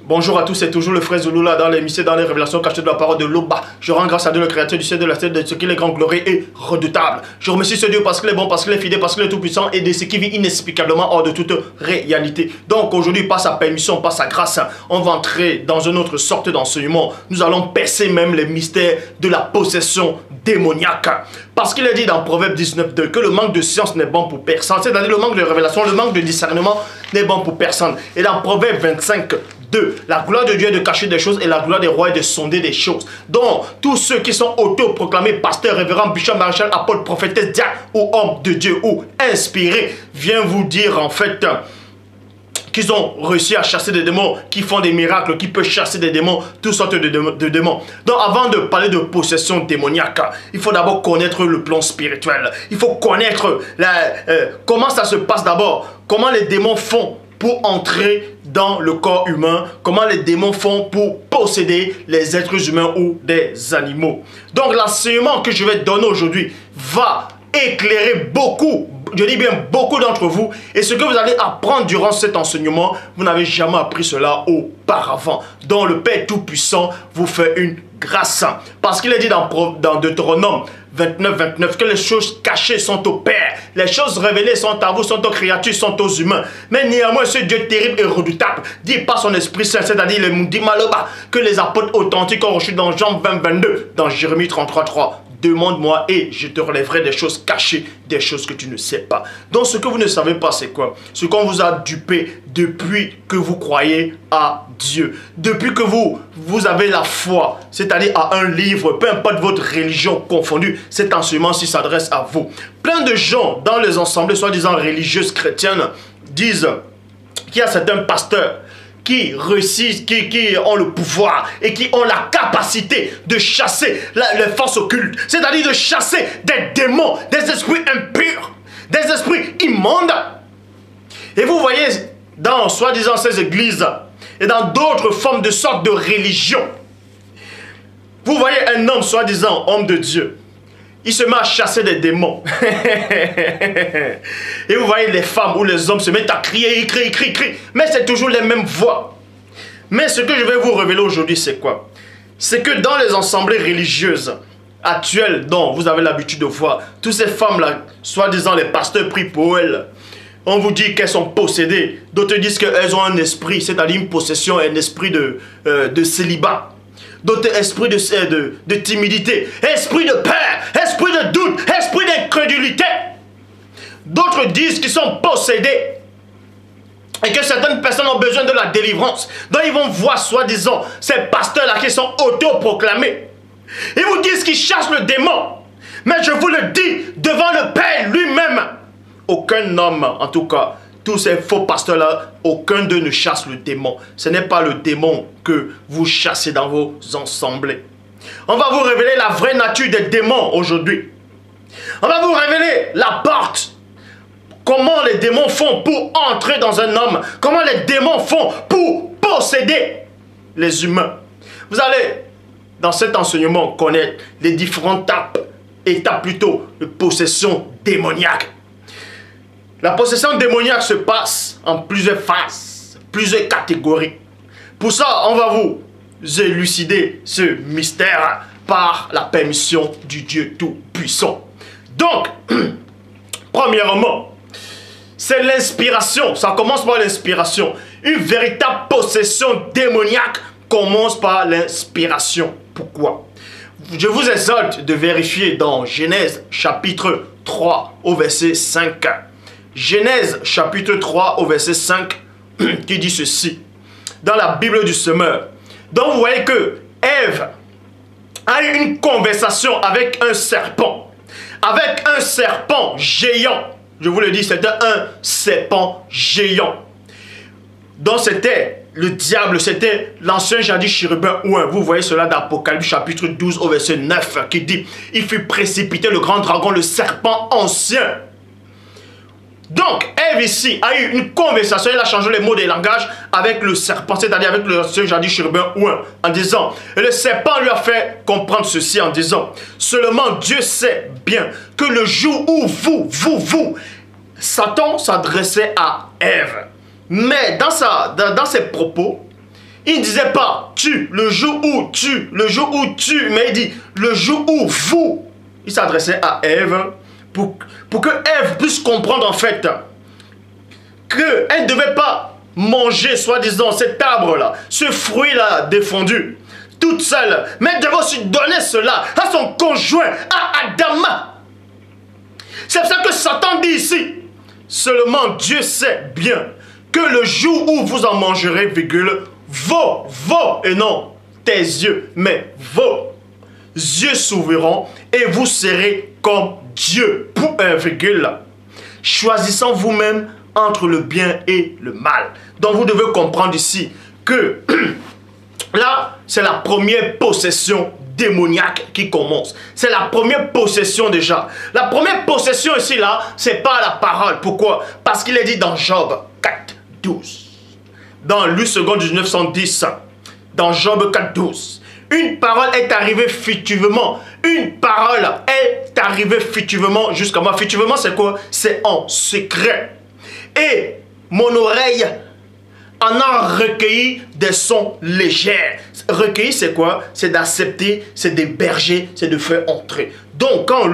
Bonjour à tous, c'est toujours le frère Zouloula dans l'émission, dans les révélations cachées de la parole de l'Oba. Je rends grâce à Dieu, le créateur du ciel, de la terre, de ce qu'il est grand, glorieux et redoutable. Je remercie ce Dieu parce qu'il est bon, parce qu'il est fidèle, parce qu'il est tout puissant et de ce qui vit inexplicablement hors de toute réalité. Donc aujourd'hui, par sa permission, par sa grâce, on va entrer dans une autre sorte d'enseignement. Nous allons percer même les mystères de la possession démoniaque. Parce qu'il est dit dans Proverbe 19:2 que le manque de science n'est bon pour personne. C'est-à-dire le manque de révélation, le manque de discernement n'est bon pour personne. Et dans Proverbe 25:2, la gloire de Dieu est de cacher des choses et la gloire des rois est de sonder des choses. Donc, tous ceux qui sont autoproclamés pasteurs, révérends, bishop, maréchal, apôtres, prophétesses, diacres ou hommes de Dieu ou inspirés, viennent vous dire en fait qu'ils ont réussi à chasser des démons, qui font des miracles, qui peuvent chasser des démons, toutes sortes de démons. Donc avant de parler de possession démoniaque, il faut d'abord connaître le plan spirituel. Il faut connaître comment ça se passe d'abord, comment les démons font pour entrer dans le corps humain, comment les démons font pour posséder les êtres humains ou des animaux. Donc l'enseignement que je vais donner aujourd'hui va éclairer beaucoup, je dis bien beaucoup d'entre vous, et ce que vous allez apprendre durant cet enseignement, vous n'avez jamais appris cela auparavant. Donc le Père Tout-Puissant vous fait une grâce, parce qu'il est dit dans Deutéronome 29:29 que les choses cachées sont au Père, les choses révélées sont à vous, sont aux créatures, sont aux humains. Mais néanmoins, ce Dieu terrible et redoutable dit par son Esprit Saint, c'est-à-dire le Moudi Maloba, que les apôtres authentiques ont reçu dans Jean 20:22, dans Jérémie 33:3. Demande-moi et je te relèverai des choses cachées, des choses que tu ne sais pas. Donc ce que vous ne savez pas, c'est quoi? Ce qu'on vous a dupé depuis que vous croyez à Dieu. Depuis que vous avez la foi, c'est-à-dire à un livre, peu importe votre religion confondue, cet enseignement-ci s'adresse à vous. Plein de gens dans les assemblées, soi-disant religieuses chrétiennes, disent qu'il y a certains pasteurs qui réussissent, qui ont le pouvoir et qui ont la capacité de chasser les forces occultes, c'est-à-dire de chasser des démons, des esprits impurs, des esprits immondes. Et vous voyez, dans soi-disant ces églises et dans d'autres formes de sortes de religion, vous voyez un homme soi-disant homme de Dieu, il se met à chasser des démons. Et vous voyez les femmes ou les hommes se mettent à crier, ils crient. Mais c'est toujours les mêmes voix. Mais ce que je vais vous révéler aujourd'hui, c'est quoi? C'est que dans les assemblées religieuses actuelles, dont vous avez l'habitude de voir, toutes ces femmes-là, soi-disant les pasteurs prient pour elles, on vous dit qu'elles sont possédées. D'autres disent qu'elles ont un esprit, c'est-à-dire une possession, un esprit de célibat. D'autres esprits de timidité, esprit de peur, esprit de doute, esprit d'incrédulité. D'autres disent qu'ils sont possédés et que certaines personnes ont besoin de la délivrance. Donc ils vont voir soi-disant ces pasteurs-là qui sont autoproclamés. Ils vous disent qu'ils chassent le démon. Mais je vous le dis devant le Père lui-même, aucun homme, en tout cas, tous ces faux pasteurs-là, aucun d'eux ne chasse le démon. Ce n'est pas le démon que vous chassez dans vos assemblées. On va vous révéler la vraie nature des démons aujourd'hui. On va vous révéler la porte. Comment les démons font pour entrer dans un homme. Comment les démons font pour posséder les humains. Vous allez, dans cet enseignement, connaître les différentes étapes plutôt de possession démoniaque. La possession démoniaque se passe en plusieurs phases, plusieurs catégories. Pour ça, on va vous élucider ce mystère par la permission du Dieu Tout-Puissant. Donc, premièrement, c'est l'inspiration. Ça commence par l'inspiration. Une véritable possession démoniaque commence par l'inspiration. Pourquoi? Je vous exhorte de vérifier dans Genèse chapitre 3 au verset 5. Genèse chapitre 3 au verset 5 qui dit ceci. Dans la Bible du semeur. Donc vous voyez que Ève a eu une conversation avec un serpent. Avec un serpent géant. Je vous le dis, c'était un serpent géant. Donc c'était le diable, c'était l'ancien jadis chérubin ouin. Vous voyez cela dans Apocalypse chapitre 12 au verset 9 qui dit « Il fut précipité le grand dragon, le serpent ancien. » Donc, Ève ici a eu une conversation, elle a changé les mots des langages avec le serpent, c'est-à-dire avec le jadis chérubin ouin, en disant, et le serpent lui a fait comprendre ceci en disant, seulement Dieu sait bien que le jour où vous, Satan s'adressait à Ève, mais dans ses propos, Il ne disait pas tu, le jour où tu, le jour où tu, mais il dit le jour où vous. Il s'adressait à Ève pour que Ève puisse comprendre en fait qu'elle ne devait pas manger, soi-disant, cet arbre-là, ce fruit-là défendu, toute seule, mais elle devait aussi donner cela à son conjoint, à Adama. C'est pour ça que Satan dit ici, seulement Dieu sait bien que le jour où vous en mangerez, virgule, vos, et non tes yeux, mais vos yeux s'ouvriront et vous serez comme Dieu, pour un virgule, choisissant vous-même entre le bien et le mal. Donc vous devez comprendre ici que là, c'est la première possession démoniaque qui commence. C'est la première possession déjà. La première possession ici, là, c'est pas la parole. Pourquoi? Parce qu'il est dit dans Job 4, 12. Dans Luc 2 1910, dans Job 4, 12. Une parole est arrivée fictivement. Une parole est arrivée fictivement jusqu'à moi. Fictivement, c'est quoi? C'est en secret. Et mon oreille en a recueilli des sons légers. Recueillir, c'est quoi? C'est d'accepter, c'est d'héberger, c'est de faire entrer. Donc, quand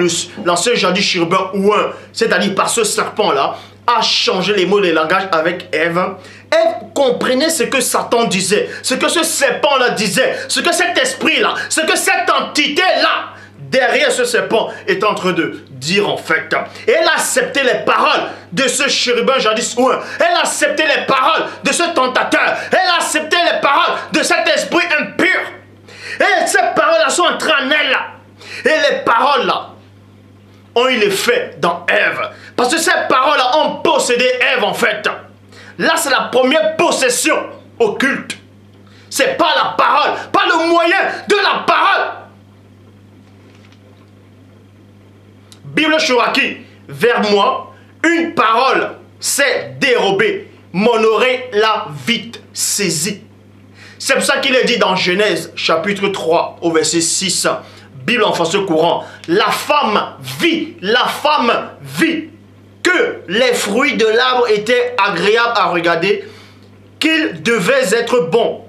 l'ancien jardin chérubin ouin, c'est-à-dire par ce serpent-là, a changé les mots, les langages avec Ève, Ève comprenait ce que Satan disait, ce que ce serpent-là disait, ce que cet esprit-là, ce que cette entité-là, derrière ce serpent, est en train de dire en fait. Et elle a accepté les paroles de ce chérubin jadis ouin. Elle a accepté les paroles de ce tentateur. Elle a accepté les paroles de cet esprit impur. Et ces paroles-là sont entrées en elle. Et les paroles-là ont eu l'effet dans Ève. Parce que ces paroles-là ont possédé Ève en fait. Là, c'est la première possession occulte. C'est pas la parole, pas le moyen de la parole. Bible Chouraki, vers moi, une parole s'est dérobée, mon oreille l'a vite saisie. C'est pour ça qu'il est dit dans Genèse, chapitre 3, au verset 6, Bible en français courant, la femme vit que les fruits de l'arbre étaient agréables à regarder, qu'ils devaient être bons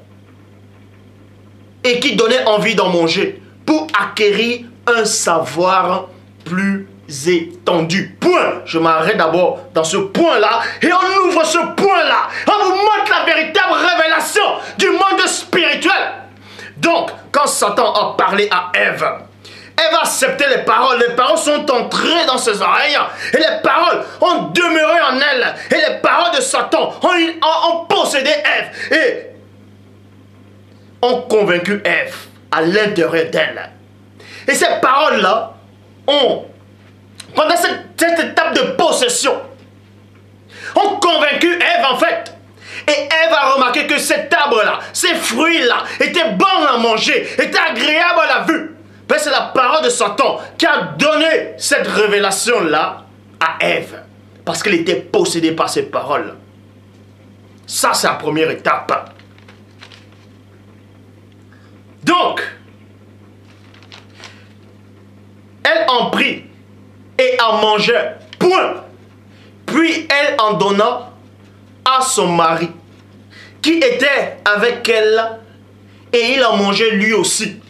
et qui donnaient envie d'en manger pour acquérir un savoir plus étendu. Point. Je m'arrête d'abord dans ce point-là et on ouvre ce point-là. On vous montre la véritable révélation du monde spirituel. Donc, quand Satan a parlé à Ève, Ève a accepté les paroles sont entrées dans ses oreilles et les paroles ont demeuré en elle et les paroles de Satan ont possédé Ève et ont convaincu Ève à l'intérieur d'elle. Et ces paroles-là ont, pendant cette étape de possession, ont convaincu Ève en fait. Et Ève a remarqué que cet arbre-là, ces fruits-là, étaient bons à manger, étaient agréables à la vue. C'est la parole de Satan qui a donné cette révélation-là à Ève. Parce qu'elle était possédée par ces paroles. Ça, c'est la première étape. Donc, elle en prit et en mangeait, point. Puis elle en donna à son mari, qui était avec elle, et il en mangeait lui aussi,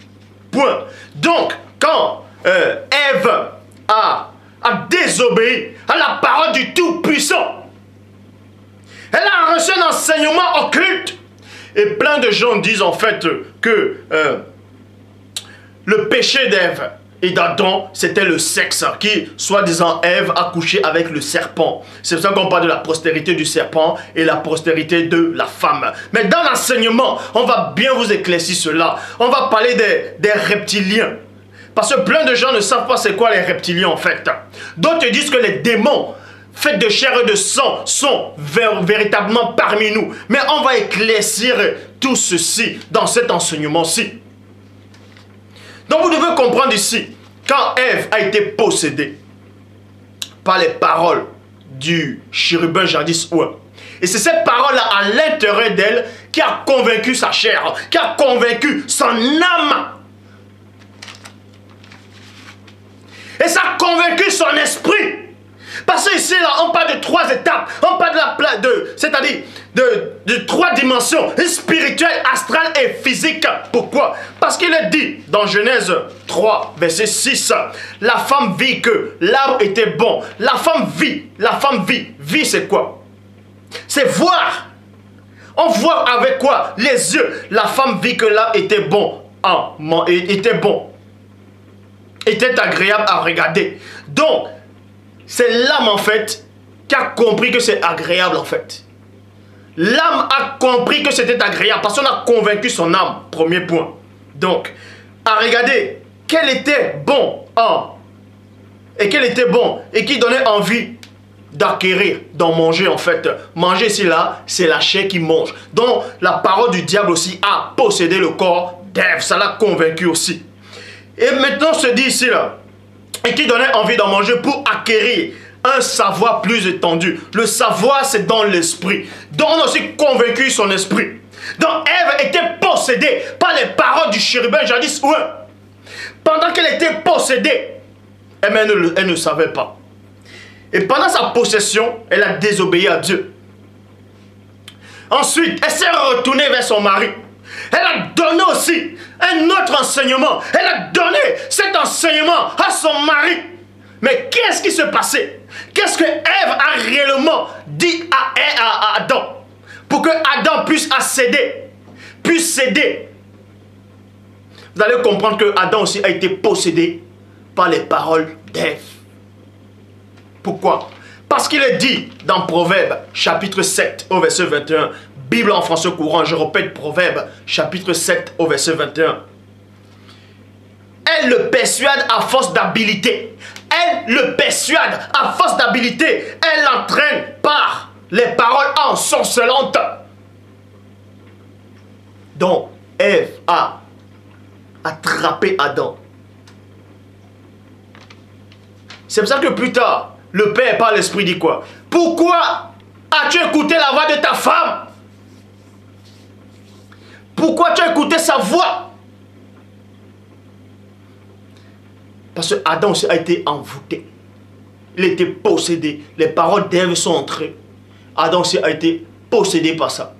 point. Donc, quand Ève a désobéi à la parole du Tout-Puissant, elle a reçu un enseignement occulte. Et plein de gens disent en fait que le péché d'Ève et d'Adam, c'était le sexe qui, soi-disant, Ève a couché avec le serpent. C'est pour ça qu'on parle de la postérité du serpent et la postérité de la femme. Mais dans l'enseignement, on va bien vous éclaircir cela. On va parler des reptiliens. Parce que plein de gens ne savent pas c'est quoi les reptiliens en fait. D'autres disent que les démons faits de chair et de sang sont véritablement parmi nous. Mais on va éclaircir tout ceci dans cet enseignement-ci. Donc vous devez comprendre ici, quand Ève a été possédée par les paroles du chérubin jadis ouin, et c'est cette parole-là à l'intérieur d'elle qui a convaincu sa chair, qui a convaincu son âme. Et ça a convaincu son esprit. Parce que ici, là, on parle de 3 étapes. On parle c'est-à-dire de 3 dimensions, spirituelle, astrale et physique. Pourquoi? Parce qu'il est dit dans Genèse 3, verset 6, la femme vit que l'arbre était bon. La femme vit. Vie, c'est quoi? C'est voir. On voit avec quoi? Les yeux. La femme vit que l'arbre était bon. Était agréable à regarder. Donc, c'est l'âme en fait qui a compris que c'est agréable en fait. L'âme a compris que c'était agréable parce qu'on a convaincu son âme. Premier point. Donc, à regarder quel était bon et qui donnait envie d'acquérir, d'en manger en fait. Manger ici là, c'est la chair qui mange. Donc, la parole du diable aussi a possédé le corps d'Ève. Ça l'a convaincu aussi. Et maintenant, on se dit ici là, et qui donnait envie d'en manger pour acquérir un savoir plus étendu. Le savoir, c'est dans l'esprit. Donc, on a aussi convaincu son esprit. Donc, Ève était possédée par les paroles du chérubin jadis. Ouais. Pendant qu'elle était possédée, elle ne savait pas. Et pendant sa possession, elle a désobéi à Dieu. Ensuite, elle s'est retournée vers son mari. Elle a donné aussi un autre enseignement. Elle a donné cet enseignement à son mari. Mais qu'est-ce qui s'est passé? Qu'est-ce que Ève a réellement dit à Adam? Pour que Adam puisse céder. Vous allez comprendre que Adam aussi a été possédé par les paroles d'Ève. Pourquoi? Parce qu'il est dit dans Proverbe, chapitre 7, au verset 21. Bible en français courant, je répète Proverbe, chapitre 7, au verset 21. Elle le persuade à force d'habileté. Elle l'entraîne par les paroles ensorcelantes. Donc, Ève a attrapé Adam. C'est pour ça que plus tard, le Père par l'Esprit dit quoi? Pourquoi as-tu écouté la voix de ta femme? Pourquoi tu as écouté sa voix? Parce que Adam aussi a été envoûté. Il était possédé. Les paroles d'Ève sont entrées. Adam aussi a été possédé par ça.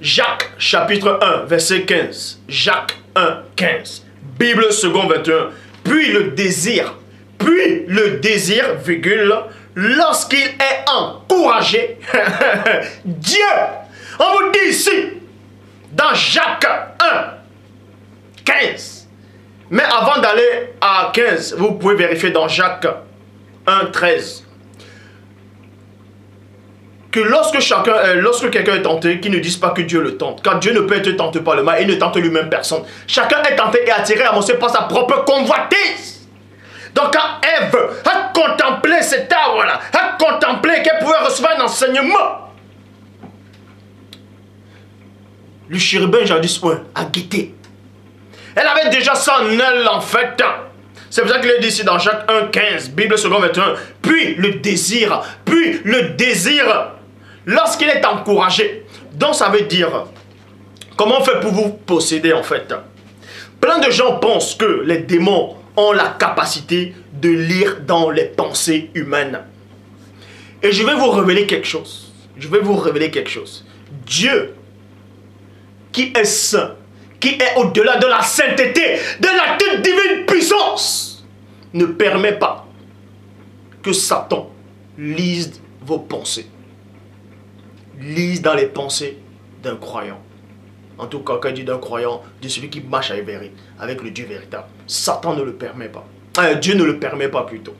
Jacques, chapitre 1, verset 15. Jacques 1, 15. Bible second 21. Puis le désir, virgule, lorsqu'il est encouragé, Dieu, on vous dit ici, dans Jacques 1, 15. Mais avant d'aller à 15, vous pouvez vérifier dans Jacques 1, 13. Que lorsque quelqu'un est tenté, qu'il ne dise pas que Dieu le tente. Car Dieu ne peut être tenté par le mal, il ne tente lui-même personne. Chacun est tenté et attiré à avancer par sa propre convoitise. Donc quand Ève a contemplé cet arbre-là, a contemplé qu'elle pouvait recevoir un enseignement, le chérubin jadis a guetté. Elle avait déjà ça en elle en fait. C'est pour ça qu'il est dit ici dans Jacques 1, 15, Bible second 21. Puis le désir, lorsqu'il est encouragé. Donc ça veut dire, comment on fait pour vous posséder en fait? Plein de gens pensent que les démons ont la capacité de lire dans les pensées humaines. Et je vais vous révéler quelque chose. Dieu, qui est saint, qui est au-delà de la sainteté, de la toute divine puissance, ne permet pas que Satan lise vos pensées. Lise dans les pensées d'un croyant. En tout cas, quand il dit d'un croyant, de celui qui marche avec le Dieu véritable. Satan ne le permet pas. Dieu ne le permet pas plutôt.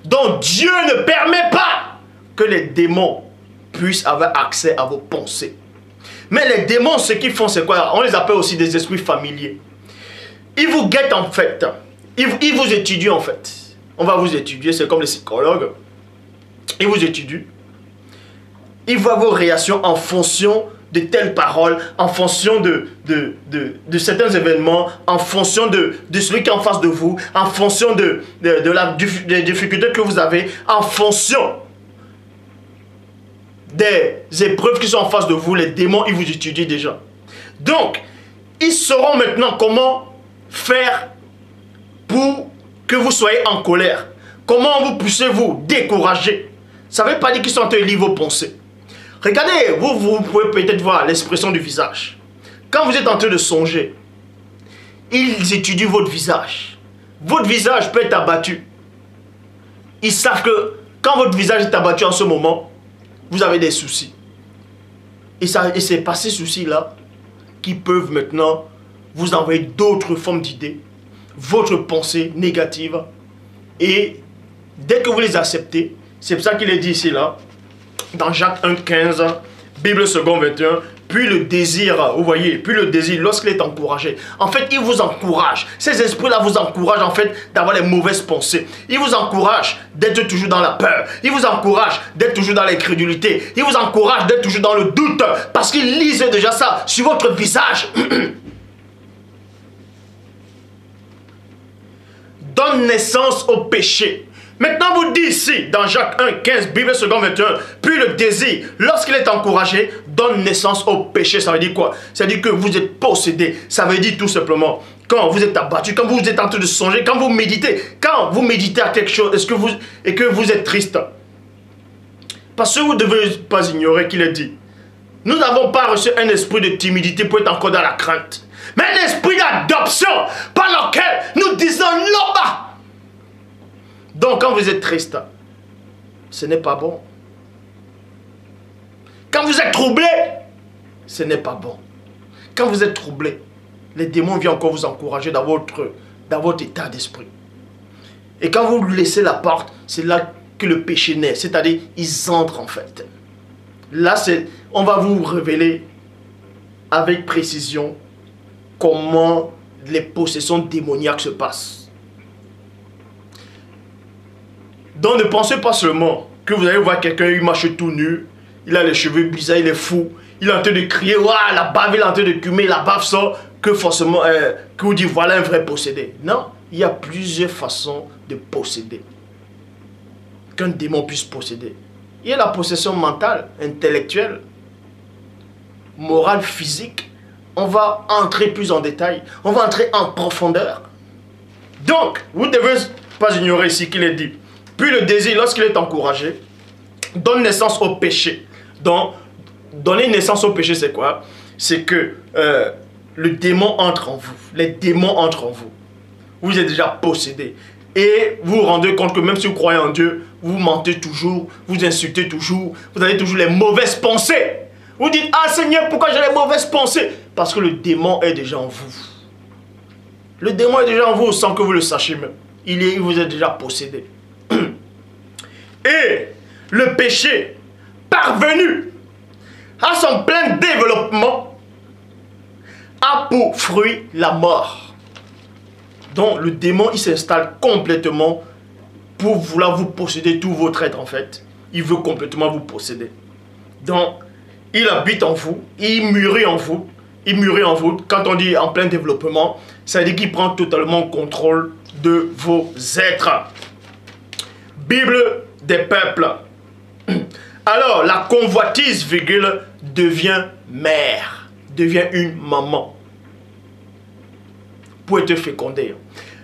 Donc Dieu ne permet pas que les démons puissent avoir accès à vos pensées. Mais les démons, ce qu'ils font, c'est quoi? On les appelle aussi des esprits familiers. Ils vous guettent en fait. Ils vous étudient en fait. On va vous étudier, c'est comme les psychologues. Ils vous étudient. Ils voient vos réactions en fonction de telles paroles, en fonction de certains événements, en fonction de celui qui est en face de vous, en fonction des difficultés que vous avez, en fonction des épreuves qui sont en face de vous. Les démons, ils vous étudient déjà. Donc, ils sauront maintenant comment faire pour que vous soyez en colère. Comment vous poussez vous décourager. Ça ne veut pas dire qu'ils sont en train de lire vos pensées. Regardez, vous pouvez peut-être voir l'expression du visage. Quand vous êtes en train de songer, ils étudient votre visage. Votre visage peut être abattu. Ils savent que quand votre visage est abattu en ce moment, vous avez des soucis. Et c'est pas ces soucis-là qui peuvent maintenant vous envoyer d'autres formes d'idées, votre pensée négative. Et dès que vous les acceptez, c'est pour ça qu'il est dit ici là, dans Jacques 1,15, Bible seconde 21, puis le désir, vous voyez, puis le désir, lorsqu'il est encouragé, en fait, il vous encourage. Ces esprits-là vous encouragent, en fait, d'avoir les mauvaises pensées. Il vous encourage d'être toujours dans la peur. Il vous encourage d'être toujours dans l'incrédulité. Il vous encourage d'être toujours dans le doute, parce qu'il lisait déjà ça sur votre visage. Donne naissance au péché. Maintenant, vous dit ici, dans Jacques 1, 15, Bible seconde 21, puis le désir, lorsqu'il est encouragé, donne naissance au péché. Ça veut dire quoi? Ça veut dire que vous êtes possédé. Ça veut dire tout simplement, quand vous êtes abattu, quand vous êtes en train de songer, quand vous méditez à quelque chose, et que vous êtes triste. Parce que vous ne devez pas ignorer qu'il est dit, nous n'avons pas reçu un esprit de timidité pour être encore dans la crainte, mais un esprit d'adoption par lequel nous disons non. Donc, quand vous êtes triste, ce n'est pas bon. Quand vous êtes troublé, ce n'est pas bon. Quand vous êtes troublé, les démons viennent encore vous encourager dans votre état d'esprit. Et quand vous laissez la porte, c'est là que le péché naît. C'est-à-dire, ils entrent en fait. Là, on va vous révéler avec précision comment les possessions démoniaques se passent. Donc ne pensez pas seulement que vous allez voir quelqu'un, il marche tout nu, il a les cheveux bizarres, il est fou, il est en train de crier, waouh, la bave, il est en train de cumer, la bave sort, que forcément, que vous dites, voilà un vrai possédé. Non, il y a plusieurs façons de posséder. Qu'un démon puisse posséder. Il y a la possession mentale, intellectuelle, morale, physique. On va entrer plus en détail, on va entrer en profondeur. Donc, vous ne devez pas ignorer ici qu'il est dit. Puis le désir, lorsqu'il est encouragé, donne naissance au péché. Donc, donner naissance au péché, c'est quoi? C'est que le démon entre en vous. Les démons entrent en vous. Vous êtes déjà possédé. Et vous vous rendez compte que même si vous croyez en Dieu, vous mentez toujours, vous insultez toujours, vous avez toujours les mauvaises pensées. Vous dites, ah Seigneur, pourquoi j'ai les mauvaises pensées? Parce que le démon est déjà en vous. Le démon est déjà en vous sans que vous le sachiez même. Il vous est déjà possédé. Et le péché, parvenu à son plein développement, a pour fruit la mort. Donc le démon, il s'installe complètement pour vouloir vous posséder tout votre être en fait. Il veut complètement vous posséder. Donc, il habite en vous, il mûrit en vous. Il mûrit en vous. Quand on dit en plein développement, ça veut dire qu'il prend totalement contrôle de vos êtres. Bible des peuples. Alors, la convoitise, virgule, devient mère, devient une maman. Pour être fécondée.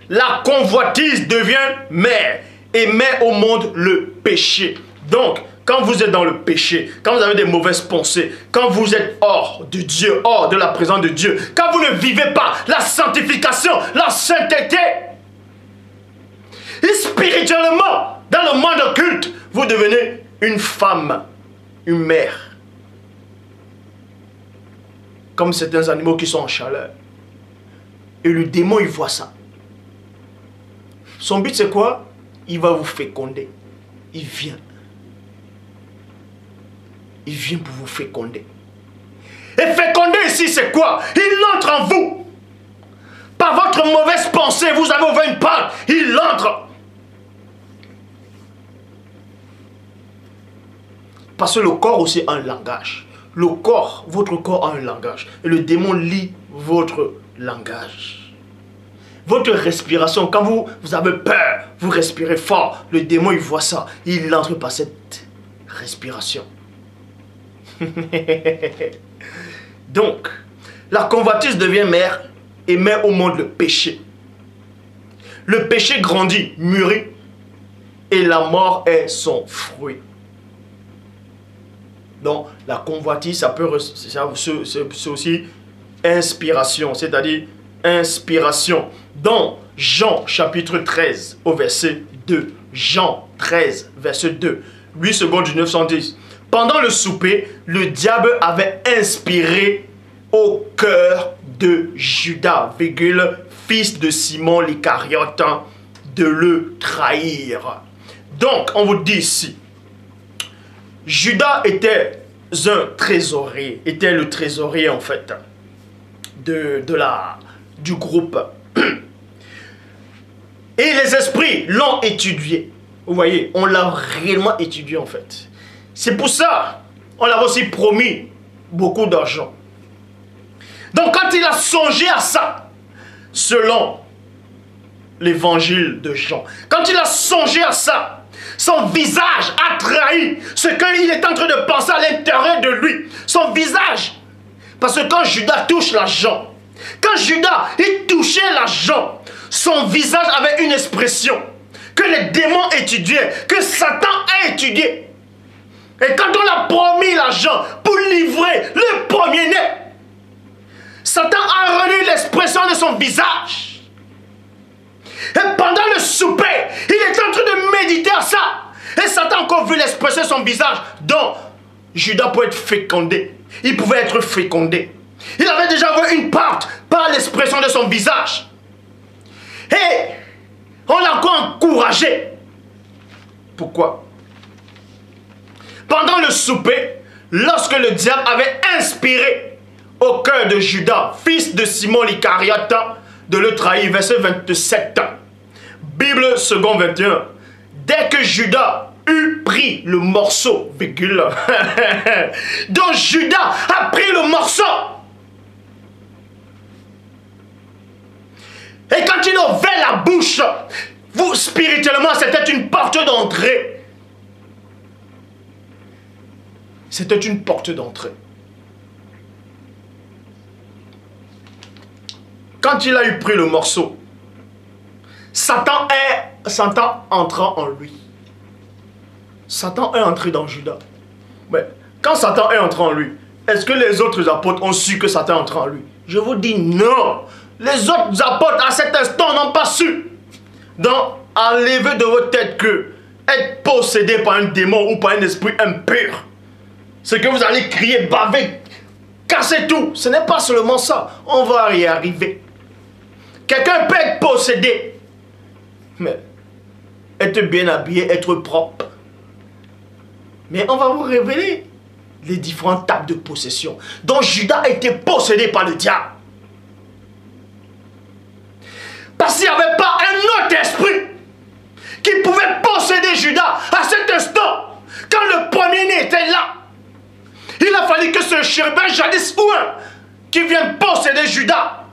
La convoitise devient mère et met au monde le péché. Donc, quand vous êtes dans le péché, quand vous avez des mauvaises pensées, quand vous êtes hors de Dieu, hors de la présence de Dieu, quand vous ne vivez pas la sanctification, la sainteté, et spirituellement, dans le monde occulte, vous devenez une femme, une mère. Comme certains animaux qui sont en chaleur. Et le démon, il voit ça. Son but, c'est quoi? Il va vous féconder. Il vient. Il vient pour vous féconder. Et féconder ici, c'est quoi? Il entre en vous. Par votre mauvaise pensée, vous avez ouvert une porte. Il entre. Parce que le corps aussi a un langage. Le corps, votre corps a un langage. Et le démon lit votre langage. Votre respiration, quand vous avez peur, vous respirez fort. Le démon, il voit ça. Il entre par cette respiration. Donc, la convoitise devient mère et met au monde le péché. Le péché grandit, mûrit, et la mort est son fruit. Donc, la convoitise, c'est aussi inspiration, c'est-à-dire inspiration. Dans Jean chapitre 13 au verset 2, Jean 13 verset 2, 8 secondes du 910. Pendant le souper, le diable avait inspiré au cœur de Judas, fils de Simon l'Iscariote, de le trahir. Donc, on vous dit ici, Judas était un trésorier, était le trésorier en fait du groupe. Et les esprits l'ont étudié. Vous voyez, on l'a réellement étudié en fait. C'est pour ça, on l'a aussi promis beaucoup d'argent. Donc quand il a songé à ça, selon l'évangile de Jean, quand il a songé à ça, son visage a trahi ce qu'il est en train de penser à l'intérieur de lui. Son visage. Parce que quand Judas touche l'argent, quand Judas il touchait l'argent, son visage avait une expression que les démons étudiaient, que Satan a étudié. Et quand on a promis l'argent pour livrer le premier-né, Satan a relu l'expression de son visage. Et pendant le souper, il est en train de méditer à ça. Et Satan a encore vu l'expression de son visage. Donc, Judas pouvait être fécondé. Il pouvait être fécondé. Il avait déjà vu une part par l'expression de son visage. Et on l'a encore encouragé. Pourquoi? Pendant le souper, lorsque le diable avait inspiré au cœur de Judas, fils de Simon l'Iscariote, de le trahir, verset 27. Bible second 21. Dès que Judas eut pris le morceau, virgule, donc Judas a pris le morceau. Et quand il ouvrait la bouche, vous, spirituellement, c'était une porte d'entrée. C'était une porte d'entrée. Quand il a eu pris le morceau, Satan entrant en lui. Satan est entré dans Judas. Mais quand Satan est entré en lui, est-ce que les autres apôtres ont su que Satan est entré en lui? Je vous dis non. Les autres apôtres à cet instant n'ont pas su. Donc, enlevez de votre tête que être possédé par un démon ou par un esprit impur, c'est que vous allez crier, baver, casser tout. Ce n'est pas seulement ça. On va y arriver. Quelqu'un peut être possédé, mais être bien habillé, être propre. Mais on va vous révéler les différentes tables de possession. Donc Judas a été possédé par le diable. Parce qu'il n'y avait pas un autre esprit qui pouvait posséder Judas à cet instant. Quand le premier-né était là, il a fallu que ce chérubin jadis ou un qui vienne posséder Judas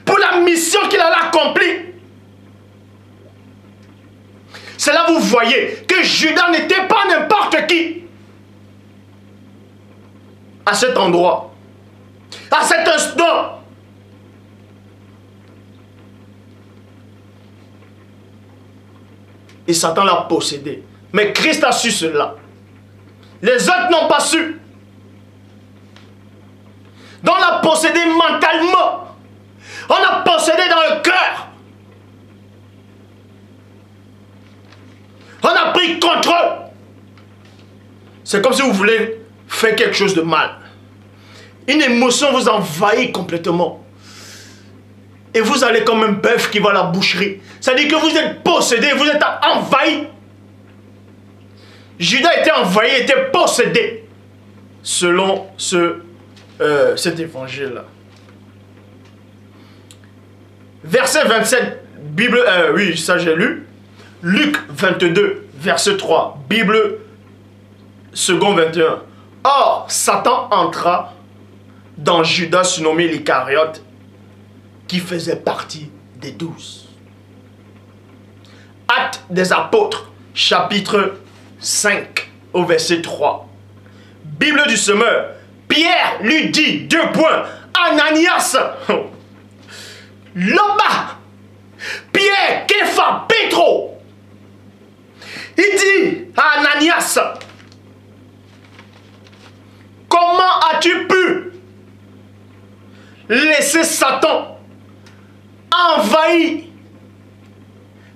pour la mission qu'il allait accomplir. C'est là que vous voyez que Judas n'était pas n'importe qui. À cet endroit, à cet instant. Et Satan l'a possédé. Mais Christ a su cela. Les autres n'ont pas su. Donc on l'a possédé mentalement. On l'a possédé dans le cœur. On a pris contrôle. C'est comme si vous voulez faire quelque chose de mal. Une émotion vous envahit complètement. Et vous allez comme un bœuf qui va à la boucherie. C'est-à-dire que vous êtes possédé, vous êtes envahi. Judas était envahi, était possédé. Selon cet évangile-là. Verset 27, Bible, oui, ça j'ai lu. Luc 22, verset 3, Bible second 21. Or, Satan entra dans Judas surnommé l'Iscariote, qui faisait partie des 12. Actes des apôtres, chapitre 5, au verset 3. Bible du semeur, Pierre lui dit, 2 points, Ananias, Loba, Pierre, Képha, Pétro. Il dit à Ananias, comment as-tu pu laisser Satan envahir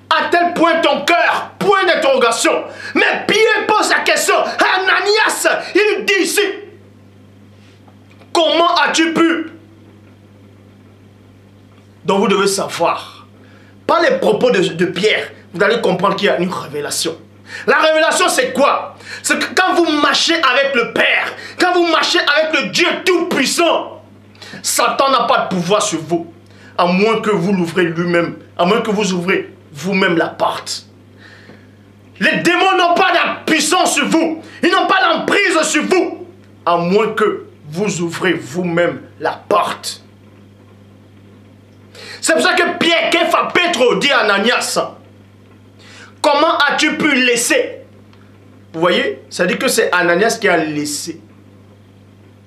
à tel point ton cœur? Point d'interrogation. Mais Pierre pose la question à Ananias. Il dit ici, comment as-tu pu? Donc vous devez savoir, par les propos de Pierre, vous allez comprendre qu'il y a une révélation. La révélation, c'est quoi? C'est que quand vous marchez avec le Père, quand vous marchez avec le Dieu Tout-Puissant, Satan n'a pas de pouvoir sur vous, à moins que vous l'ouvrez lui-même, à moins que vous ouvrez vous-même la porte. Les démons n'ont pas de puissance sur vous, ils n'ont pas d'emprise sur vous, à moins que vous ouvrez vous-même la porte. C'est pour ça que Pierre, Képha, Pétro dit à Ananias, comment as-tu pu laisser? Vous voyez, ça dit que c'est Ananias qui a laissé.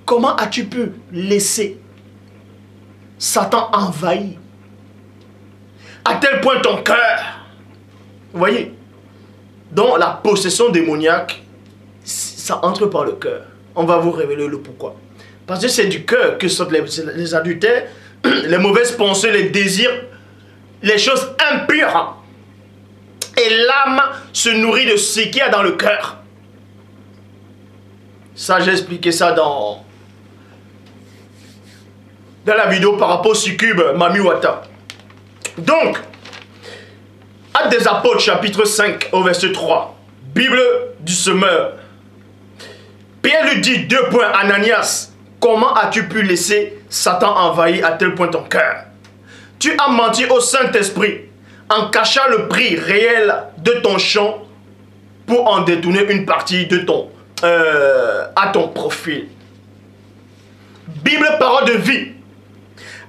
Comment as-tu pu laisser Satan envahir à tel point ton cœur? Vous voyez, dans la possession démoniaque, ça entre par le cœur. On va vous révéler le pourquoi. Parce que c'est du cœur que sortent les adultères, les mauvaises pensées, les désirs, les choses impures. Et l'âme se nourrit de ce qu'il y a dans le cœur. Ça, j'ai expliqué ça dans la vidéo par rapport au succube Mami Wata. Donc, Actes des Apôtres, chapitre 5, au verset 3. Bible du semeur. Pierre lui dit, 2 points, Ananias, comment as-tu pu laisser Satan envahir à tel point ton cœur? Tu as menti au Saint-Esprit en cachant le prix réel de ton champ pour en détourner une partie de à ton profil. Bible, parole de vie.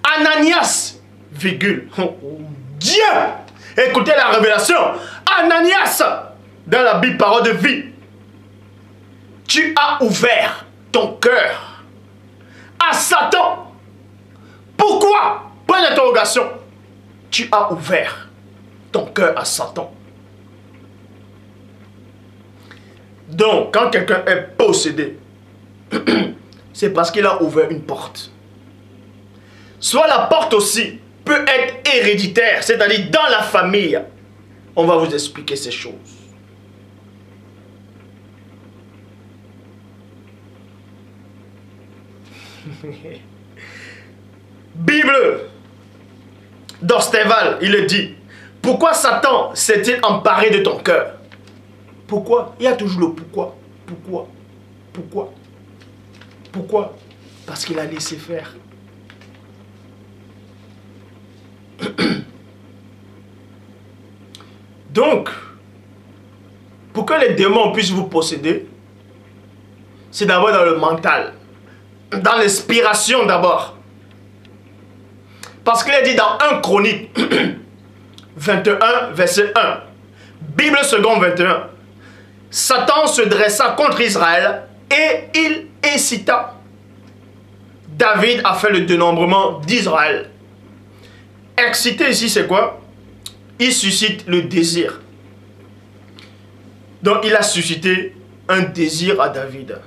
Ananias, virgule, Dieu, écoutez la révélation. Ananias, dans la Bible, parole de vie, tu as ouvert ton cœur à Satan. Pourquoi? Point d'interrogation. Tu as ouvert ton cœur à Satan. Donc, quand quelqu'un est possédé, c'est parce qu'il a ouvert une porte. Soit la porte aussi peut être héréditaire, c'est-à-dire dans la famille. On va vous expliquer ces choses. Bible d'Orsteval, il est dit, pourquoi Satan s'est-il emparé de ton cœur? Pourquoi? Il y a toujours le pourquoi. Pourquoi? Pourquoi? Pourquoi? Parce qu'il a laissé faire. Donc, pour que les démons puissent vous posséder, c'est d'abord dans le mental, dans l'inspiration d'abord. Parce qu'il est dit dans 1 Chronique 21, verset 1, Bible seconde 21, Satan se dressa contre Israël et il incita David à faire le dénombrement d'Israël. Exciter ici, c'est quoi? Il suscite le désir. Donc, il a suscité un désir à David.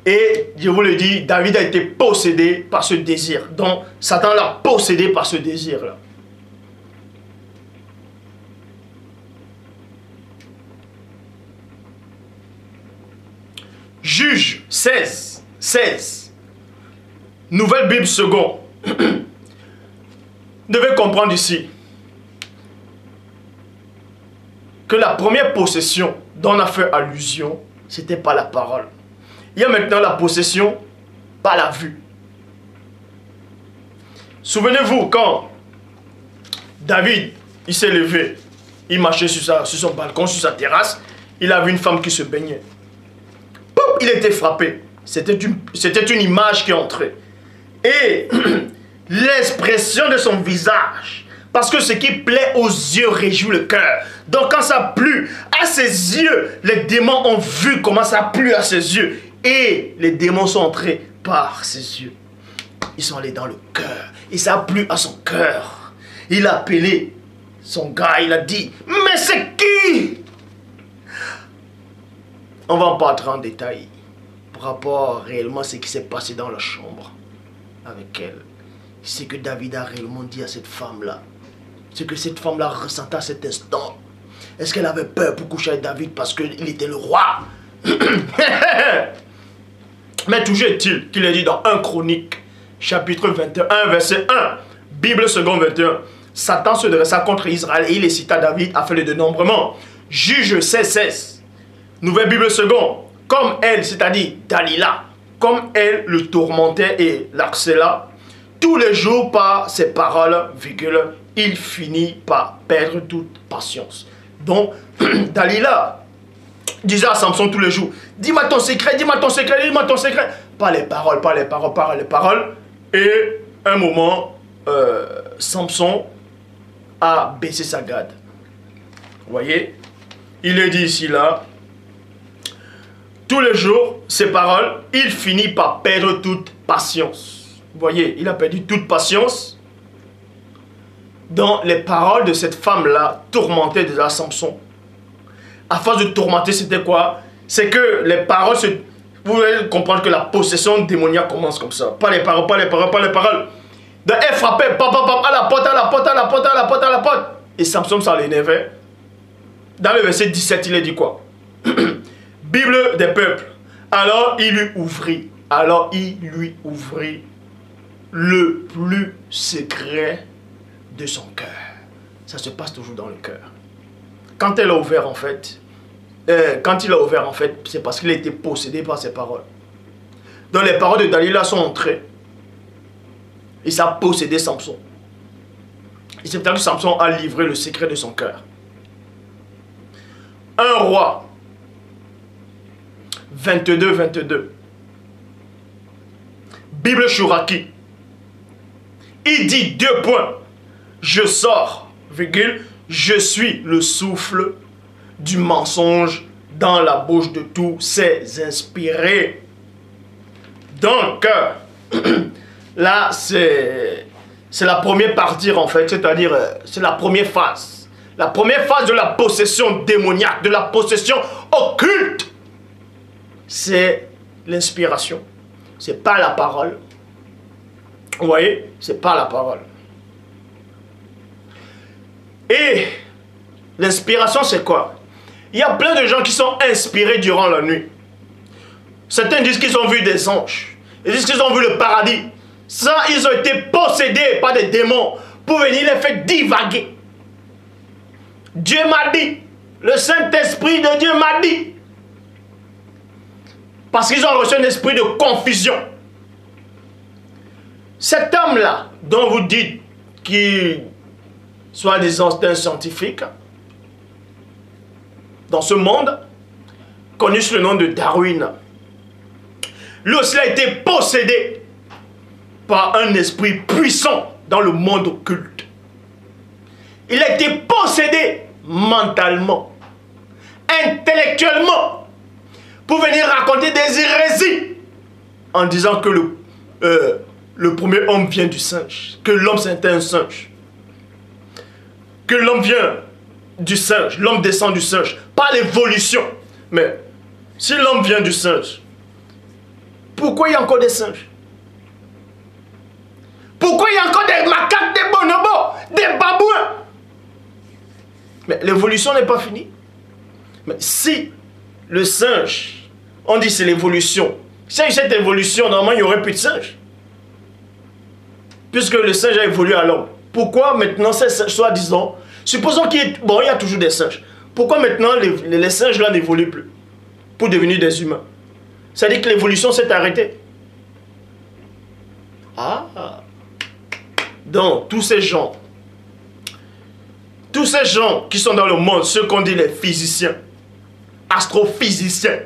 Et, je vous le dis, David a été possédé par ce désir. Donc, Satan l'a possédé par ce désir-là. Juge 16, 16. Nouvelle Bible seconde. Vous devez comprendre ici que la première possession dont on a fait allusion, c'était pas la parole. Il y a maintenant la possession par la vue. Souvenez-vous quand David, il s'est levé, il marchait sur son balcon, sur sa terrasse, il a vu une femme qui se baignait. Poum, il était frappé. C'était une image qui entrait. Et l'expression de son visage, parce que ce qui plaît aux yeux réjouit le cœur. Donc quand ça plut à ses yeux, les démons ont vu comment ça plut à ses yeux. Et les démons sont entrés par ses yeux. Ils sont allés dans le cœur. Et ça a plu à son cœur. Il a appelé son gars, il a dit, mais c'est qui? On va pas entrer en détail par rapport réellement à ce qui s'est passé dans la chambre avec elle. C'est que David a réellement dit à cette femme-là. Ce que cette femme-là ressentait à cet instant. Est-ce qu'elle avait peur pour coucher avec David parce qu'il était le roi? Mais toujours est-il qu'il est dit dans 1 Chronique, chapitre 21, verset 1, Bible seconde 21. Satan se dressa contre Israël et il cita David afin le dénombrement. Juge 16. Nouvelle Bible seconde. Comme elle, c'est-à-dire Dalila, comme elle le tourmentait et l'harcela, tous les jours par ses paroles, il finit par perdre toute patience. Donc, Dalila disait à Samson tous les jours, dis-moi ton secret, dis-moi ton secret, dis-moi ton secret. Pas les paroles, pas les paroles, pas les paroles. Et un moment, Samson a baissé sa garde. Vous voyez, il est dit ici, là, tous les jours, ses paroles, il finit par perdre toute patience. Vous voyez, il a perdu toute patience dans les paroles de cette femme-là, tourmentée de Samson. À force de tourmenter, c'était quoi? C'est que les paroles, vous allez comprendre que la possession démoniaque commence comme ça. Pas les paroles, pas les paroles, pas les paroles. Donc elle frappait, à la porte, à la porte, à la porte, à la porte, à la porte. Et Samson, ça l'énervait. Dans le verset 17, il est dit quoi? Bible des peuples. Alors il lui ouvrit. Alors il lui ouvrit le plus secret de son cœur. Ça se passe toujours dans le cœur. Quand elle a ouvert en fait, quand il a ouvert en fait, c'est parce qu'il a été possédé par ses paroles. Donc les paroles de Dalila sont entrées. Et ça a possédé Samson. Et c'est peut-être que Samson a livré le secret de son cœur. Un roi 22. Bible Chouraki. Il dit 2 points. Je sors, je suis le souffle du mensonge dans la bouche de tous ces inspirés. Donc, là, c'est la première partie en fait, c'est-à-dire, c'est la première phase. La première phase de la possession démoniaque, de la possession occulte, c'est l'inspiration. C'est pas la parole. Vous voyez, c'est pas la parole. Et l'inspiration, c'est quoi? Il y a plein de gens qui sont inspirés durant la nuit. Certains disent qu'ils ont vu des anges. Ils disent qu'ils ont vu le paradis. Ça, ils ont été possédés par des démons pour venir les faire divaguer. Dieu m'a dit. Le Saint-Esprit de Dieu m'a dit. Parce qu'ils ont reçu un esprit de confusion. Cet homme-là, dont vous dites qu'il soit des instincts scientifiques, dans ce monde, connu sous le nom de Darwin, lui aussi a été possédé par un esprit puissant dans le monde occulte. Il a été possédé mentalement, intellectuellement, pour venir raconter des hérésies en disant que le premier homme vient du singe, que l'homme c'était un singe, que l'homme vient du singe, l'homme descend du singe, pas l'évolution. Mais si l'homme vient du singe, pourquoi il y a encore des singes? Pourquoi il y a encore des macaques, des bonobos, des babouins? Mais l'évolution n'est pas finie. Mais si le singe, on dit c'est l'évolution, si il y a cette évolution, normalement il n'y aurait plus de singes. Puisque le singe a évolué à l'homme. Pourquoi maintenant ces singes, soi-disant, supposons qu'il y a toujours des singes. Pourquoi maintenant les singes là n'évoluent plus pour devenir des humains? C'est-à-dire que l'évolution s'est arrêtée. Ah. Donc, tous ces gens qui sont dans le monde, ceux qu'on dit les physiciens, astrophysiciens,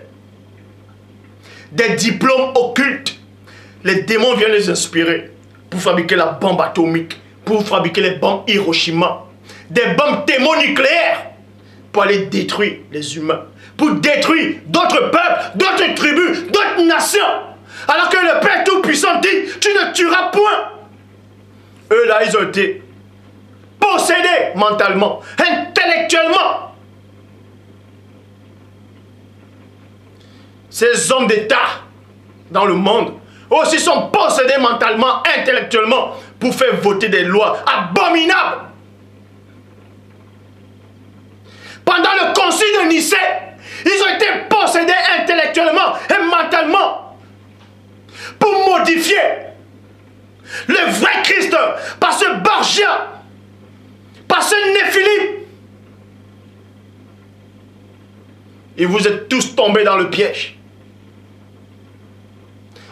des diplômes occultes, les démons viennent les inspirer pour fabriquer la bombe atomique, pour fabriquer les bombes Hiroshima, des bombes thermonucléaires, pour aller détruire les humains, pour détruire d'autres peuples, d'autres tribus, d'autres nations. Alors que le Père Tout-Puissant dit, tu ne tueras point. Eux là, ils ont été possédés mentalement, intellectuellement. Ces hommes d'État dans le monde aussi sont possédés mentalement, intellectuellement pour faire voter des lois abominables. Pendant le concile de Nicée, ils ont été possédés intellectuellement et mentalement pour modifier le vrai Christ par ce Borgia, par ce Néphilim. Et vous êtes tous tombés dans le piège.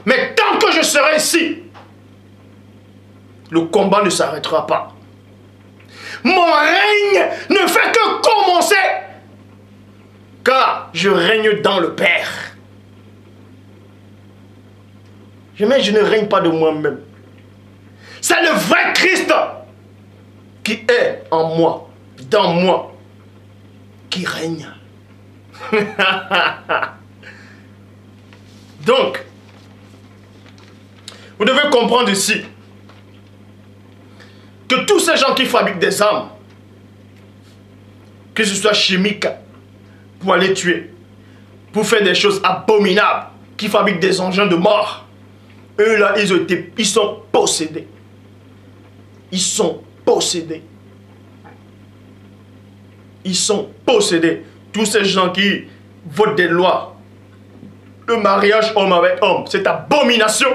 Mais tant que je serai ici, le combat ne s'arrêtera pas. Mon règne ne fait que commencer, car je règne dans le Père. Je ne règne pas de moi-même. C'est le vrai Christ qui est en moi, dans moi, qui règne. Donc, vous devez comprendre ici que tous ces gens qui fabriquent des armes, que ce soit chimiques, pour aller tuer, pour faire des choses abominables, qui fabriquent des engins de mort, eux là, ils sont possédés. Ils sont possédés. Ils sont possédés. Tous ces gens qui votent des lois, le mariage homme avec homme, cette abomination,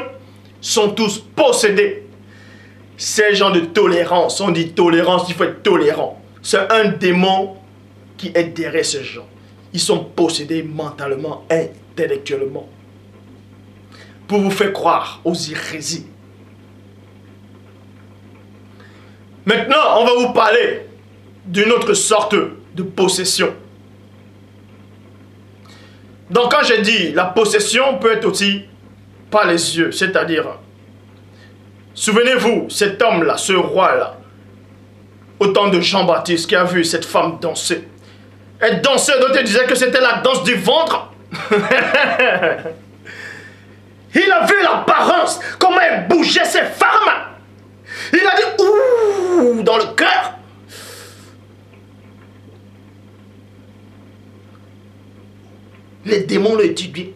sont tous possédés. Ces gens de tolérance, on dit tolérance, il faut être tolérant. C'est un démon qui est derrière ces gens. Ils sont possédés mentalement, intellectuellement, pour vous faire croire aux hérésies. Maintenant, on va vous parler d'une autre sorte de possession. Donc quand j'ai dit la possession peut être aussi par les yeux, c'est-à-dire, souvenez-vous, cet homme-là, ce roi-là, au temps de Jean-Baptiste, qui a vu cette femme danser. Elle dansait, d'autres disaient que c'était la danse du ventre. Il a vu l'apparence, comment elle bougeait ses femmes. Il a dit, ouh, dans le cœur. Les démons l'ont étudié.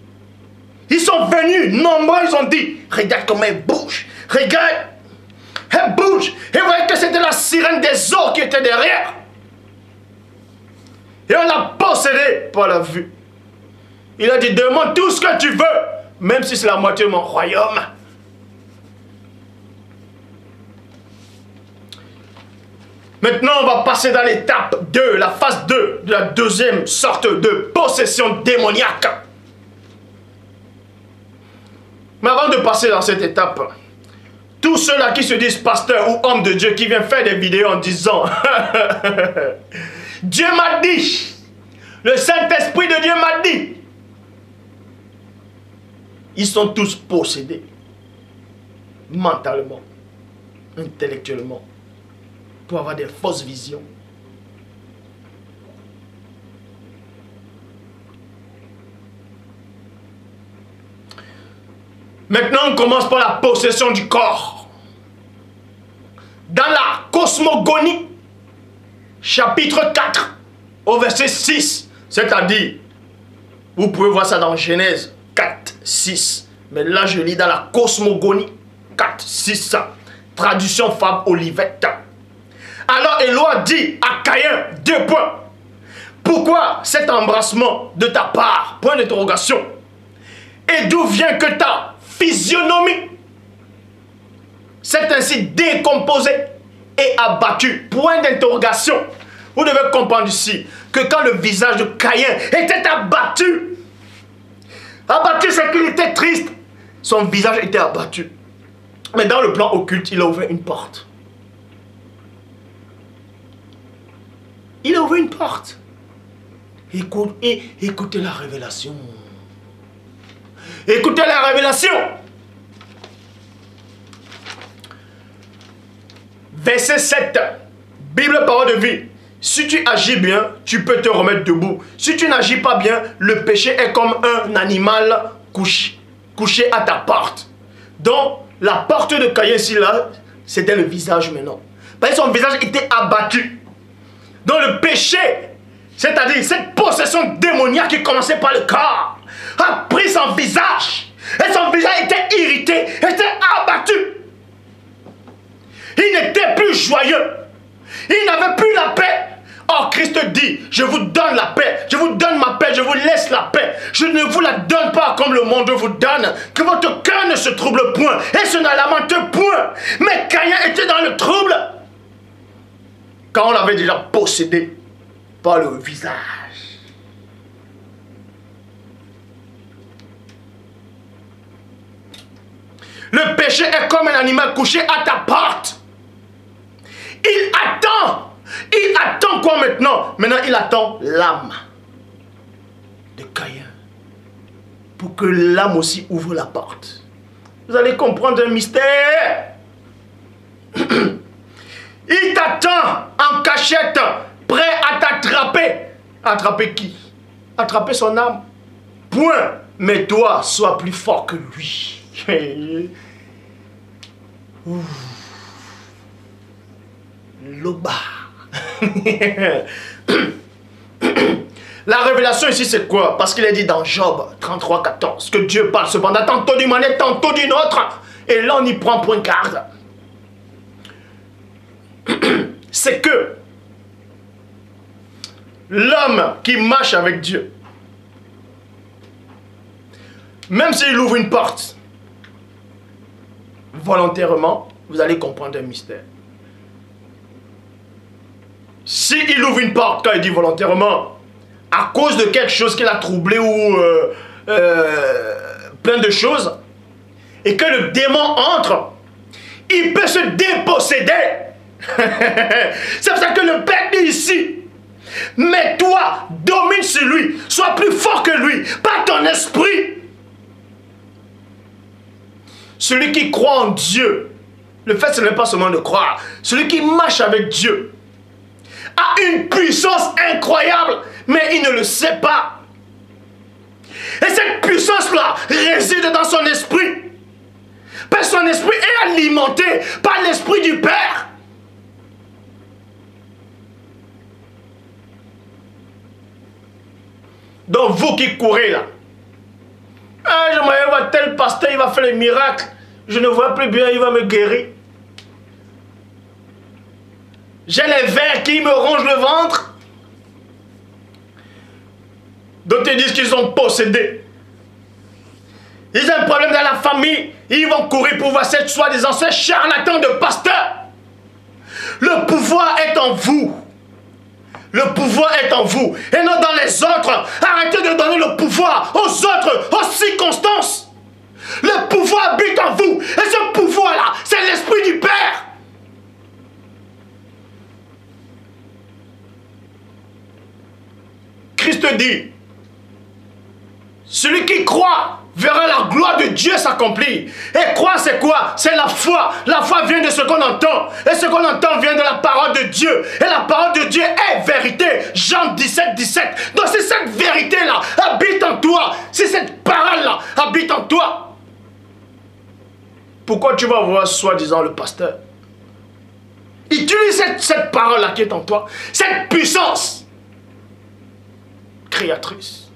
Ils sont venus, nombreux, ils ont dit, regarde comment elle bouge, regarde, elle bouge. Et vous voyez que c'était la sirène des eaux qui était derrière. Et on l'a possédé par la vue. Il a dit, demande tout ce que tu veux, même si c'est la moitié de mon royaume. Maintenant, on va passer dans l'étape 2, la phase 2 de la deuxième sorte de possession démoniaque. Mais avant de passer dans cette étape, tous ceux-là qui se disent pasteurs ou hommes de Dieu, qui viennent faire des vidéos en disant Dieu m'a dit, le Saint-Esprit de Dieu m'a dit, ils sont tous possédés mentalement, intellectuellement, pour avoir des fausses visions. Maintenant, on commence par la possession du corps. Dans la cosmogonie, chapitre 4, au verset 6, c'est-à-dire, vous pouvez voir ça dans Genèse 4, 6, mais là je lis dans la cosmogonie 4, 6, traduction Fab Olivette. Alors Éloi dit à Caïn, 2 points. Pourquoi cet embrassement de ta part? Point d'interrogation. Et d'où vient que ta physionomie s'est ainsi décomposée et abattue? Point d'interrogation. Vous devez comprendre ici que quand le visage de Caïn était abattu, c'est qu'il était triste. Son visage était abattu. Mais dans le plan occulte, il a ouvert une porte. Il a ouvert une porte. Écoutez la révélation. Écoutez la révélation. Verset 7. Bible, parole de vie. Si tu agis bien, tu peux te remettre debout. Si tu n'agis pas bien, le péché est comme un animal couché. couché à ta porte. Donc, la porte de Caïn ici, là, c'était le visage maintenant. Parce que son visage était abattu. Donc le péché, c'est-à-dire cette possession démoniaque qui commençait par le corps, a pris son visage. Et son visage était irrité, était abattu. Il n'était plus joyeux. Il n'avait plus la paix. Or Christ dit, je vous donne la paix, je vous donne ma paix, je vous laisse la paix. Je ne vous la donne pas comme le monde vous donne. Que votre cœur ne se trouble point et se ne lamente point. Mais Caïn était dans le trouble. Quand on l'avait déjà possédé par le visage. Le péché est comme un animal couché à ta porte. Il attend. Il attend quoi maintenant? Maintenant, il attend l'âme de Caïn. Pour que l'âme aussi ouvre la porte. Vous allez comprendre un mystère. Il t'attend en cachette, prêt à t'attraper. Attraper qui? Attraper son âme. Point. Mais toi, sois plus fort que lui. Loba. La révélation ici c'est quoi? Parce qu'il est dit dans Job 33,14 que Dieu parle cependant tantôt d'une manière, tantôt d'une autre. Et là on n'y prend point garde. C'est que l'homme qui marche avec Dieu, même s'il ouvre une porte, volontairement, vous allez comprendre un mystère. S'il ouvre une porte quand il dit volontairement, à cause de quelque chose qu'il a troublé ou plein de choses, et que le démon entre, il peut se déposséder. C'est pour ça que le Père dit ici, mais toi, domine sur lui, sois plus fort que lui, par ton esprit. Celui qui croit en Dieu, le fait ce n'est pas seulement de croire, celui qui marche avec Dieu, a une puissance incroyable, mais il ne le sait pas. Et cette puissance-là réside dans son esprit. Parce que son esprit est alimenté par l'esprit du Père. Donc vous qui courez là, ah, j'aimerais voir tel pasteur, il va faire le miracle. Je ne vois plus bien, il va me guérir. J'ai les vers qui me rongent le ventre. D'autres disent qu'ils sont possédés. Ils ont un problème dans la famille. Ils vont courir pour voir cette soi-disant charlatan de pasteur. Le pouvoir est en vous. Le pouvoir est en vous et non dans les autres. Arrêtez de donner le pouvoir aux autres, aux circonstances. Le pouvoir habite en vous. Et ce pouvoir-là, c'est l'esprit du Père. Christ dit, celui qui croit verra la gloire de Dieu s'accomplir. Et croire c'est quoi? C'est la foi. La foi vient de ce qu'on entend. Et ce qu'on entend vient de la parole de Dieu. Et la parole de Dieu est vérité. Jean 17, 17. Donc si cette vérité-là habite en toi, si cette parole-là habite en toi, pourquoi tu vas voir soi-disant le pasteur? Utilise cette parole-là qui est en toi. Cette puissance créatrice.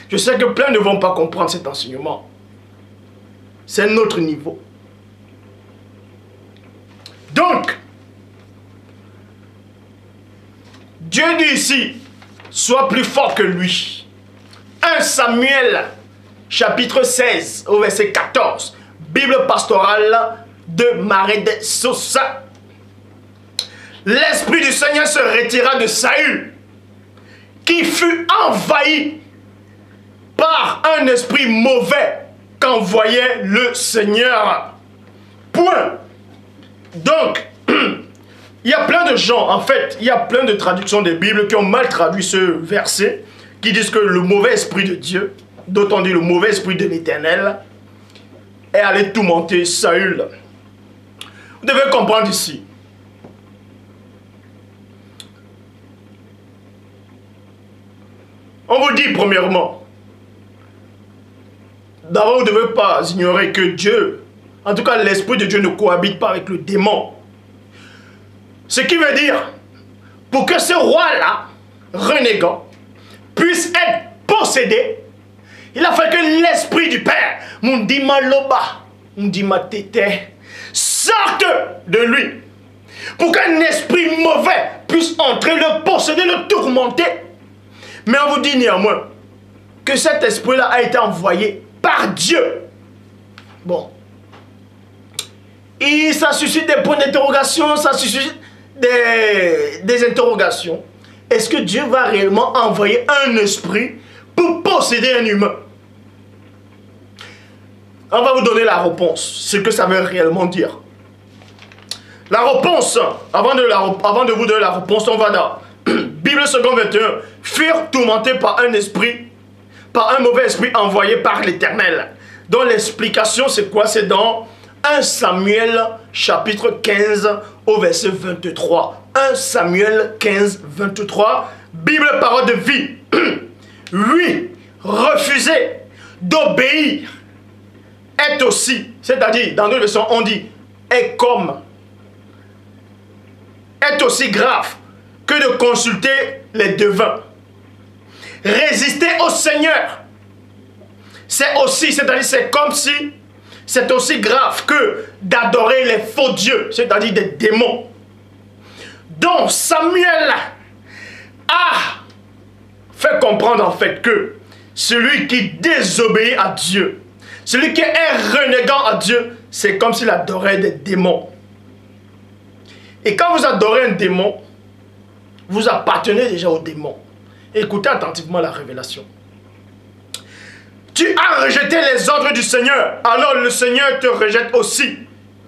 Je sais que plein ne vont pas comprendre cet enseignement. C'est un autre niveau. Donc, Dieu dit ici, sois plus fort que lui. 1 Samuel, chapitre 16, au verset 14. Bible pastorale de Marais de Sosa. L'esprit du Seigneur se retira de Saül, qui fut envahi par un esprit mauvais qu'envoyait le Seigneur. Point. Donc, il y a plein de gens, en fait, il y a plein de traductions des Bibles qui ont mal traduit ce verset, qui disent que le mauvais esprit de Dieu, d'autant dit le mauvais esprit de l'Éternel, est allé tourmenter Saül. Vous devez comprendre ici. On vous dit premièrement d'abord, vous ne devez pas ignorer que Dieu, en tout cas l'Esprit de Dieu ne cohabite pas avec le démon. Ce qui veut dire, pour que ce roi-là, renégat, puisse être possédé, il a fallu que l'Esprit du Père, Mundima Loba, Mundima Tete, sorte de lui. Pour qu'un esprit mauvais puisse entrer, le posséder, le tourmenter. Mais on vous dit néanmoins que cet esprit-là a été envoyé par Dieu. Bon. Et ça suscite des points d'interrogation, ça suscite des interrogations. Est-ce que Dieu va réellement envoyer un esprit pour posséder un humain? On va vous donner la réponse, ce que ça veut réellement dire. La réponse, avant de vous donner la réponse, on va dans Bible 2 21, furent tourmentés par un esprit, par un mauvais esprit envoyé par l'Éternel. Donc l'explication c'est quoi? C'est dans 1 Samuel chapitre 15 au verset 23. 1 Samuel 15, 23, Bible parole de vie. Lui, refuser d'obéir est aussi, c'est-à-dire dans d'autres versions on dit est comme, est aussi grave que de consulter les devins. Résister au Seigneur, c'est aussi, c'est-à-dire c'est comme si, c'est aussi grave que d'adorer les faux dieux, c'est-à-dire des démons. Donc Samuel a fait comprendre en fait que celui qui désobéit à Dieu, celui qui est renégant à Dieu, c'est comme s'il adorait des démons. Et quand vous adorez un démon, vous appartenez déjà au démon. Écoutez attentivement la révélation. Tu as rejeté les ordres du Seigneur, alors le Seigneur te rejette aussi.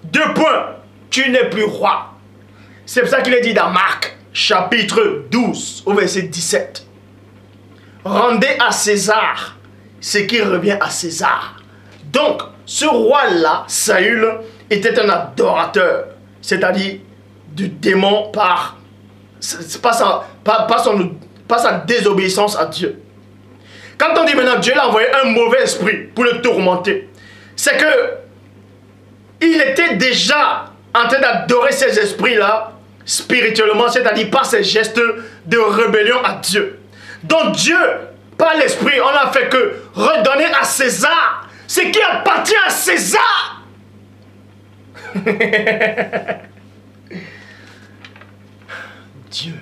2 points, tu n'es plus roi. C'est pour ça qu'il est dit dans Marc, chapitre 12, au verset 17. Rendez à César ce qui revient à César. Donc, ce roi-là, Saül, était un adorateur, c'est-à-dire du démon par sa désobéissance à Dieu. Quand on dit maintenant Dieu l'a envoyé un mauvais esprit pour le tourmenter, c'est que il était déjà en train d'adorer ces esprits-là spirituellement, c'est-à-dire par ses gestes de rébellion à Dieu. Donc Dieu, par l'esprit, on n'a fait que redonner à César ce qui appartient à César. Dieu.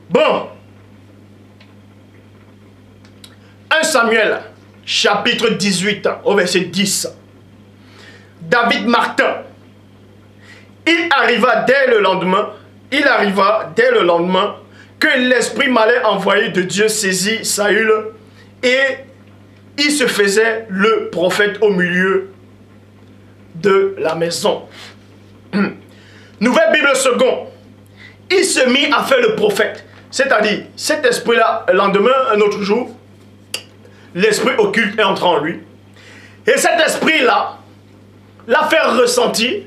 Bon. 1 Samuel, chapitre 18, au verset 10. David Martin. Il arriva dès le lendemain que l'esprit malin envoyé de Dieu saisit Saül et il se faisait le prophète au milieu de la maison. Nouvelle Bible seconde. Il se mit à faire le prophète. C'est-à-dire, cet esprit-là, le lendemain, un autre jour, l'esprit occulte est entré en lui. Et cet esprit-là l'a fait ressentir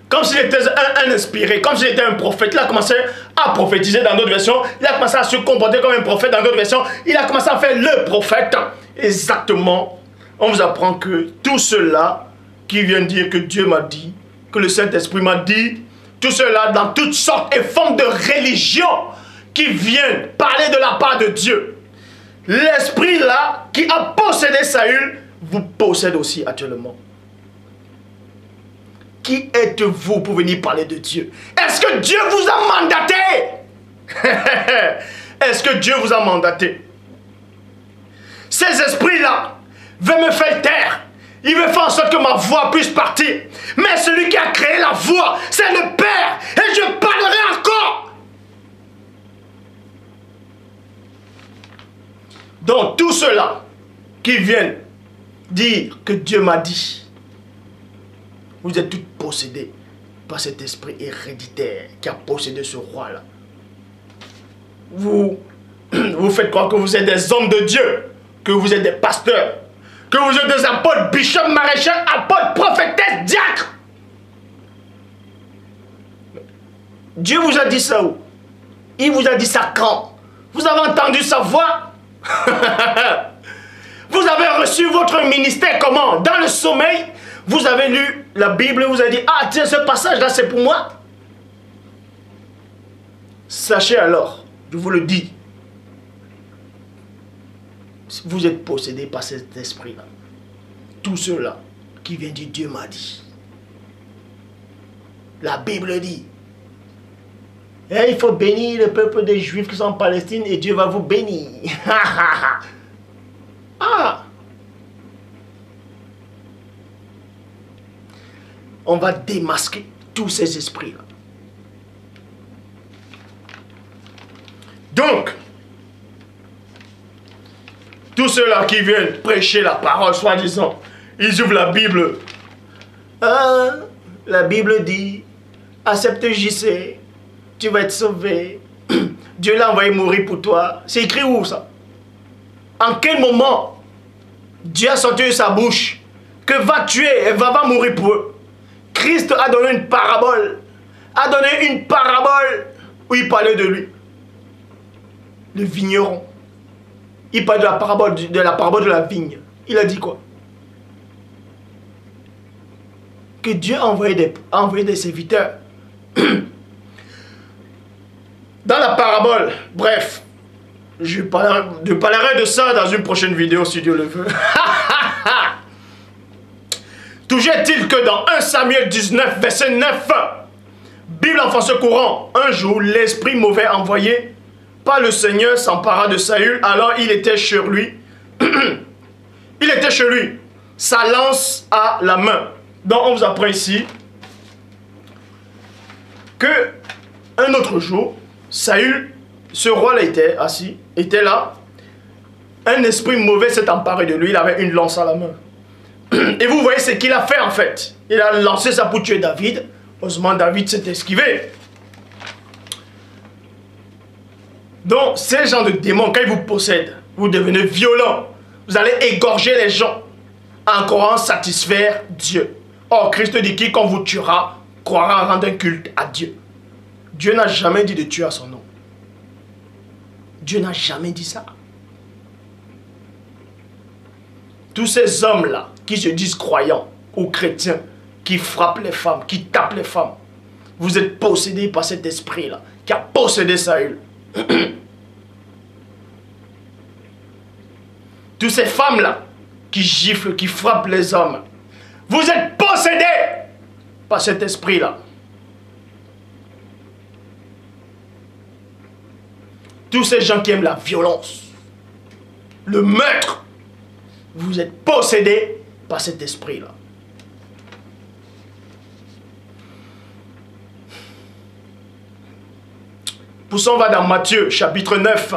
comme s'il était un inspiré, comme s'il était un prophète. Il a commencé à prophétiser dans d'autres versions. Il a commencé à se comporter comme un prophète dans d'autres versions. Il a commencé à faire le prophète. Exactement. On vous apprend que tout cela qui vient dire que Dieu m'a dit, que le Saint-Esprit m'a dit, tout cela dans toutes sortes et formes de religion qui viennent parler de la part de Dieu. L'esprit là qui a possédé Saül vous possède aussi actuellement. Qui êtes-vous pour venir parler de Dieu? Est-ce que Dieu vous a mandaté? Est-ce que Dieu vous a mandaté? Ces esprits-là veulent me faire taire. Ils veulent faire en sorte que ma voix puisse partir. Mais celui qui a créé la voix, c'est le Père. Et je parlerai encore. Donc tout cela qui viennent dire que Dieu m'a dit, vous êtes tous possédés par cet esprit héréditaire qui a possédé ce roi-là. Vous faites croire que vous êtes des hommes de Dieu, que vous êtes des pasteurs, que vous êtes des apôtres, bishops, maréchals, apôtres, prophétesses, diacres. Dieu vous a dit ça où? Il vous a dit ça quand? Vous avez entendu sa voix? Vous avez reçu votre ministère comment? Dans le sommeil? Vous avez lu la Bible, vous avez dit, ah tiens, ce passage-là, c'est pour moi. Sachez alors, je vous le dis, vous êtes possédé par cet esprit-là. Tout cela qui vient du Dieu m'a dit. La Bible dit, et il faut bénir le peuple des Juifs qui sont en Palestine et Dieu va vous bénir. Ah! On va démasquer tous ces esprits-là. Donc, tous ceux-là qui viennent prêcher la parole, soi-disant, ils ouvrent la Bible. Ah, la Bible dit, accepte JC, tu vas être sauvé. Dieu l'a envoyé mourir pour toi. C'est écrit où ça? En quel moment Dieu a sorti de sa bouche que va tuer et va mourir pour eux? Christ a donné une parabole. A donné une parabole où il parlait de lui. Le vigneron. Il parle de la parabole de la vigne. Il a dit quoi? Que Dieu a envoyé des serviteurs. Dans la parabole, bref, je parlerai de ça dans une prochaine vidéo si Dieu le veut. Toujours est-il que dans 1 Samuel 19, verset 9, Bible en français courant, un jour, l'esprit mauvais envoyé par le Seigneur s'empara de Saül, alors il était sur lui. Il était chez lui, sa lance à la main. Donc on vous apprend ici que un autre jour, Saül, ce roi-là était assis, était là. Un esprit mauvais s'est emparé de lui, il avait une lance à la main. Et vous voyez ce qu'il a fait en fait. Il a lancé ça pour tuer David. Heureusement, David s'est esquivé. Donc, ces gens de démons, quand ils vous possèdent, vous devenez violent. Vous allez égorger les gens en croyant satisfaire Dieu. Or, Christ dit, quiconque vous tuera, croira rendre un culte à Dieu. Dieu n'a jamais dit de tuer à son nom. Dieu n'a jamais dit ça. Tous ces hommes-là, qui se disent croyants ou chrétiens, qui frappent les femmes, qui tapent les femmes, vous êtes possédés par cet esprit-là, qui a possédé Saül. Toutes ces femmes-là, qui giflent, qui frappent les hommes, vous êtes possédés par cet esprit-là. Tous ces gens qui aiment la violence, le meurtre, vous êtes possédés par cet esprit-là. Poussons, on va dans Matthieu, chapitre 9,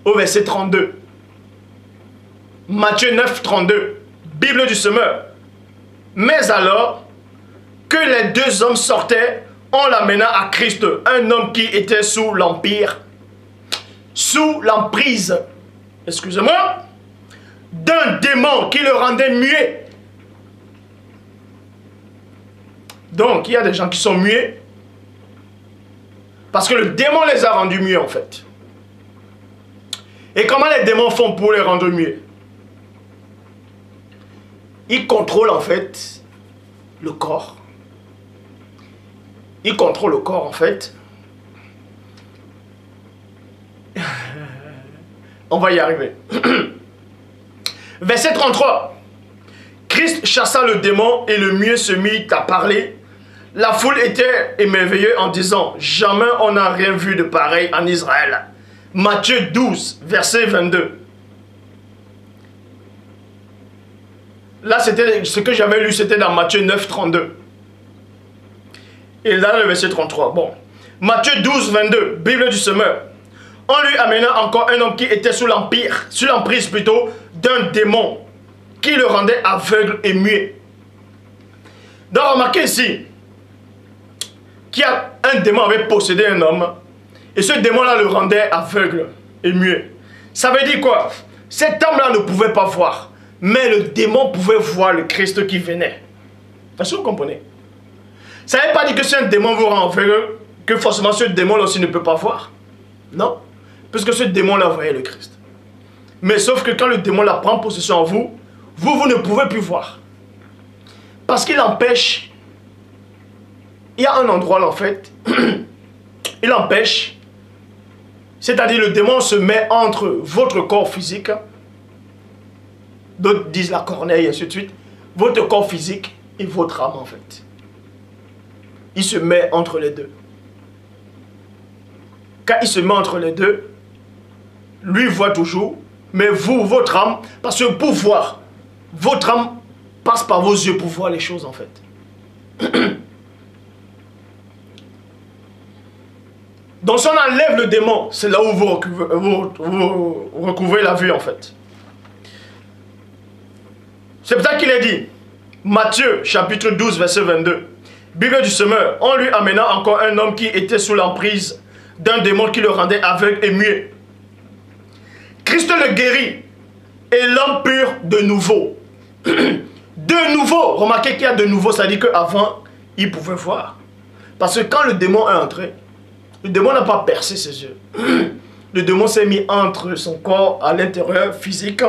au verset 32. Matthieu 9, 32, Bible du semeur. Mais alors que les deux hommes sortaient, on l'amena à Christ, un homme qui était sous l'empire, sous l'emprise, excusez-moi, d'un démon qui le rendait muet. Donc, il y a des gens qui sont muets parce que le démon les a rendus muets en fait. Et comment les démons font pour les rendre muets? Ils contrôlent en fait le corps. Ils contrôlent le corps en fait. On va y arriver. Verset 33. Christ chassa le démon et le muet se mit à parler. La foule était émerveillée en disant, jamais on n'a rien vu de pareil en Israël. Matthieu 12, verset 22. Là, c'était ce que j'avais lu, c'était dans Matthieu 9, 32. Et là, le verset 33. Bon. Matthieu 12, 22, Bible du semeur. On lui amena encore un homme qui était sous l'empire, sous l'emprise plutôt, d'un démon qui le rendait aveugle et muet. Donc, remarquez ici qu'un démon avait possédé un homme et ce démon-là le rendait aveugle et muet. Ça veut dire quoi? Cet homme-là ne pouvait pas voir, mais le démon pouvait voir le Christ qui venait. Est-ce que vous comprenez? Ça ne veut pas dire que si un démon vous rend aveugle, que forcément ce démon-là aussi ne peut pas voir. Non. Puisque ce démon-là voyait le Christ. Mais sauf que quand le démon-là prend possession en vous, vous ne pouvez plus voir. Parce qu'il empêche. Il y a un endroit là en fait. Il empêche. C'est-à-dire le démon se met entre votre corps physique. D'autres disent la corneille et ainsi de suite. Votre corps physique et votre âme en fait. Il se met entre les deux. Quand il se met entre les deux, lui voit toujours, mais vous, votre âme, parce que pour voir, votre âme passe par vos yeux pour voir les choses en fait. Donc si on enlève le démon, c'est là où vous recouvrez la vue en fait. C'est pour ça qu'il est dit, Matthieu chapitre 12 verset 22, Bible du semeur, on lui amena encore un homme qui était sous l'emprise d'un démon qui le rendait aveugle et muet. Christ le guérit et l'homme pur de nouveau. De nouveau, remarquez qu'il y a de nouveau, ça dit qu'avant, il pouvait voir. Parce que quand le démon est entré, le démon n'a pas percé ses yeux. Le démon s'est mis entre son corps à l'intérieur physique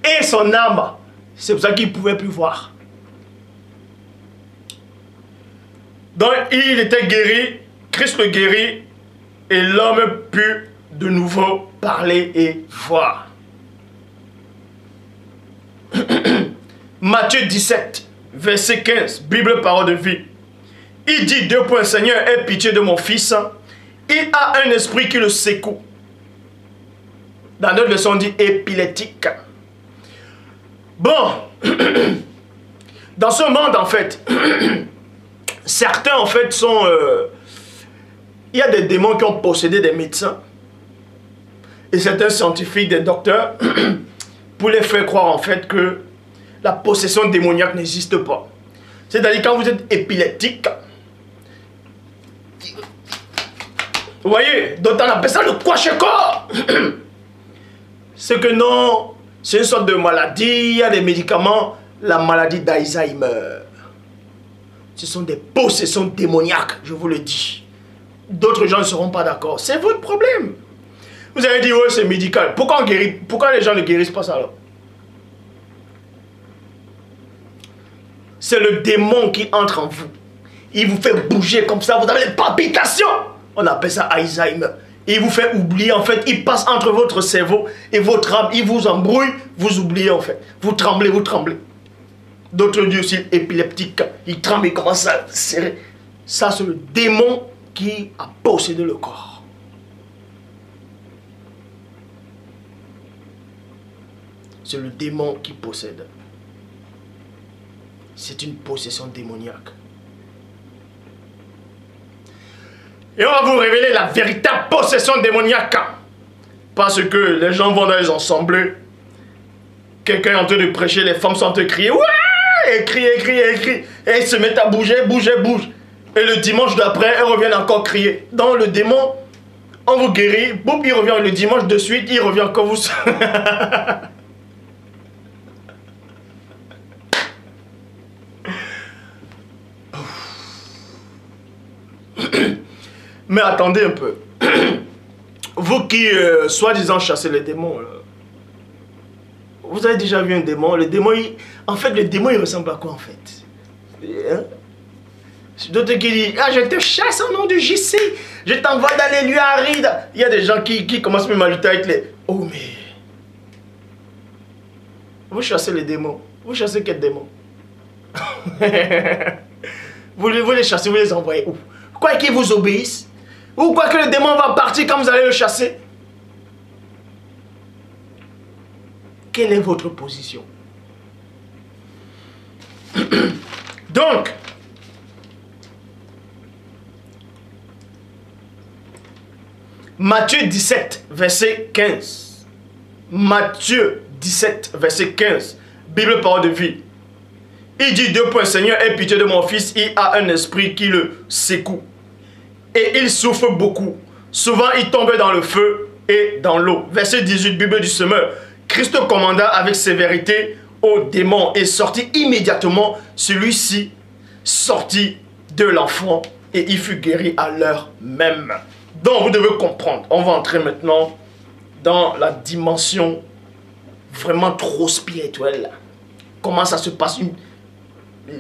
et son âme. C'est pour ça qu'il ne pouvait plus voir. Donc il était guéri, Christ le guérit, et l'homme put de nouveau parler et voir. Matthieu 17, verset 15, Bible parole de vie. Il dit, Seigneur, aie pitié de mon fils. Il a un esprit qui le secoue. Dans notre version, on dit épileptique. Bon, dans ce monde, en fait, certains, en fait, sont... il y a des démons qui ont possédé des médecins et certains scientifiques, des docteurs, pour les faire croire, en fait, que la possession démoniaque n'existe pas. C'est-à-dire, quand vous êtes épileptique, vous voyez, d'autres appellent ça le kwashiorkor. C'est que non, c'est une sorte de maladie, il y a des médicaments, la maladie d'Alzheimer. Ce sont des possessions démoniaques, je vous le dis. D'autres gens ne seront pas d'accord. C'est votre problème. Vous avez dit, ouais, c'est médical. Pourquoi on guérit? Pourquoi les gens ne guérissent pas ça alors? C'est le démon qui entre en vous. Il vous fait bouger comme ça, vous avez des palpitations. On appelle ça Alzheimer. Il vous fait oublier, en fait, il passe entre votre cerveau et votre âme, il vous embrouille, vous oubliez en fait. Vous tremblez, vous tremblez. D'autres disent aussi épileptique, il tremble, il commence à serrer. Ça, c'est le démon qui a possédé le corps. C'est le démon qui possède. C'est une possession démoniaque. Et on va vous révéler la véritable possession démoniaque. Parce que les gens vont dans les assemblées. Quelqu'un est en train de prêcher, les femmes sont en train de crier. Ouais! Et crient, et crient, et crient. Et ils se mettent à bouger, bouger, bouger. Et le dimanche d'après, elles reviennent encore crier. Dans le démon, on vous guérit. Boum, il revient le dimanche de suite, il revient quand vous... Mais attendez un peu. Vous qui, soi-disant, chassez les démons, vous avez déjà vu un démon? Le démon, en fait, le démon, il ressemble à quoi, en fait? Hein? D'autres qui disent, ah, je te chasse au nom du JC, je t'envoie dans les lieux arides. Il y a des gens qui commencent même à lutter avec les... Oh, mais... Vous chassez les démons. Vous chassez quel démon? vous les chassez, vous les envoyez où? Quoi qu'ils vous obéissent? Ou quoi que le démon va partir quand vous allez le chasser? Quelle est votre position? Donc, Matthieu 17, verset 15. Matthieu 17, verset 15. Bible parole de vie. Il dit, Seigneur, aie pitié de mon fils, il a un esprit qui le secoue. Et il souffre beaucoup. Souvent, il tombe dans le feu et dans l'eau. Verset 18, Bible du semeur. Christ commanda avec sévérité au démon et sortit immédiatement. Celui-ci sortit de l'enfant et il fut guéri à l'heure même. Donc vous devez comprendre, on va entrer maintenant dans la dimension vraiment trop spirituelle. Comment ça se passe,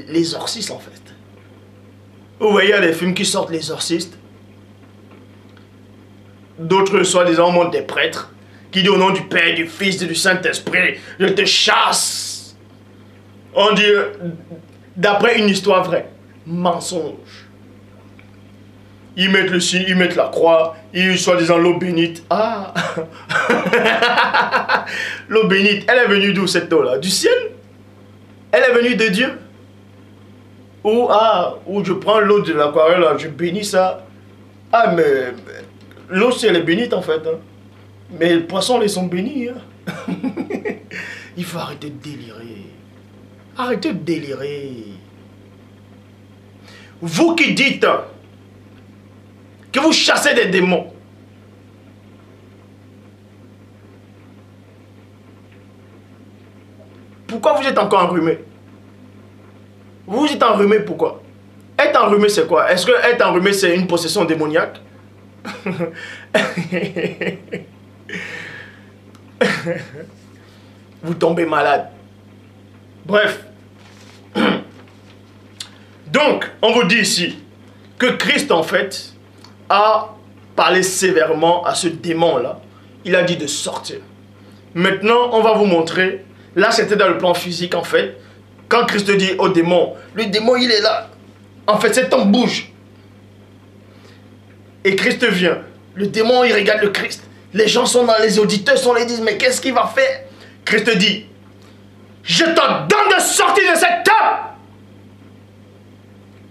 l'exorcisme en fait. Vous voyez, il y a des films qui sortent l'exorciste. D'autres, soi-disant, montrent des prêtres qui disent au nom du Père, du Fils et du Saint-Esprit, je te chasse. On dit, d'après une histoire vraie, mensonge. Ils mettent le signe, ils mettent la croix, ils soi-disant l'eau bénite. Ah. L'eau bénite, elle est venue d'où cette eau-là? Du ciel? Elle est venue de Dieu? Ou je prends l'eau de l'aquarelle, je bénis ça. Ah, mais l'eau, si elle est bénite en fait. Hein. Mais les poissons, ils sont bénis. Hein. Il faut arrêter de délirer. Arrêtez de délirer. Vous qui dites que vous chassez des démons, pourquoi vous êtes encore enrhumé? Vous êtes enrhumé pourquoi? Être enrhumé c'est quoi? Est-ce que être enrhumé c'est une possession démoniaque? Vous tombez malade. Bref. Donc, on vous dit ici que Christ en fait a parlé sévèrement à ce démon-là. Il a dit de sortir. Maintenant, on va vous montrer. Là, c'était dans le plan physique en fait. Quand Christ dit au démon, le démon il est là. En fait, cet homme bouge. Et Christ vient. Le démon il regarde le Christ. Les gens sont dans les auditeurs, sont les disent, mais qu'est-ce qu'il va faire? Christ dit, je t'ordonne de sortir de cet homme.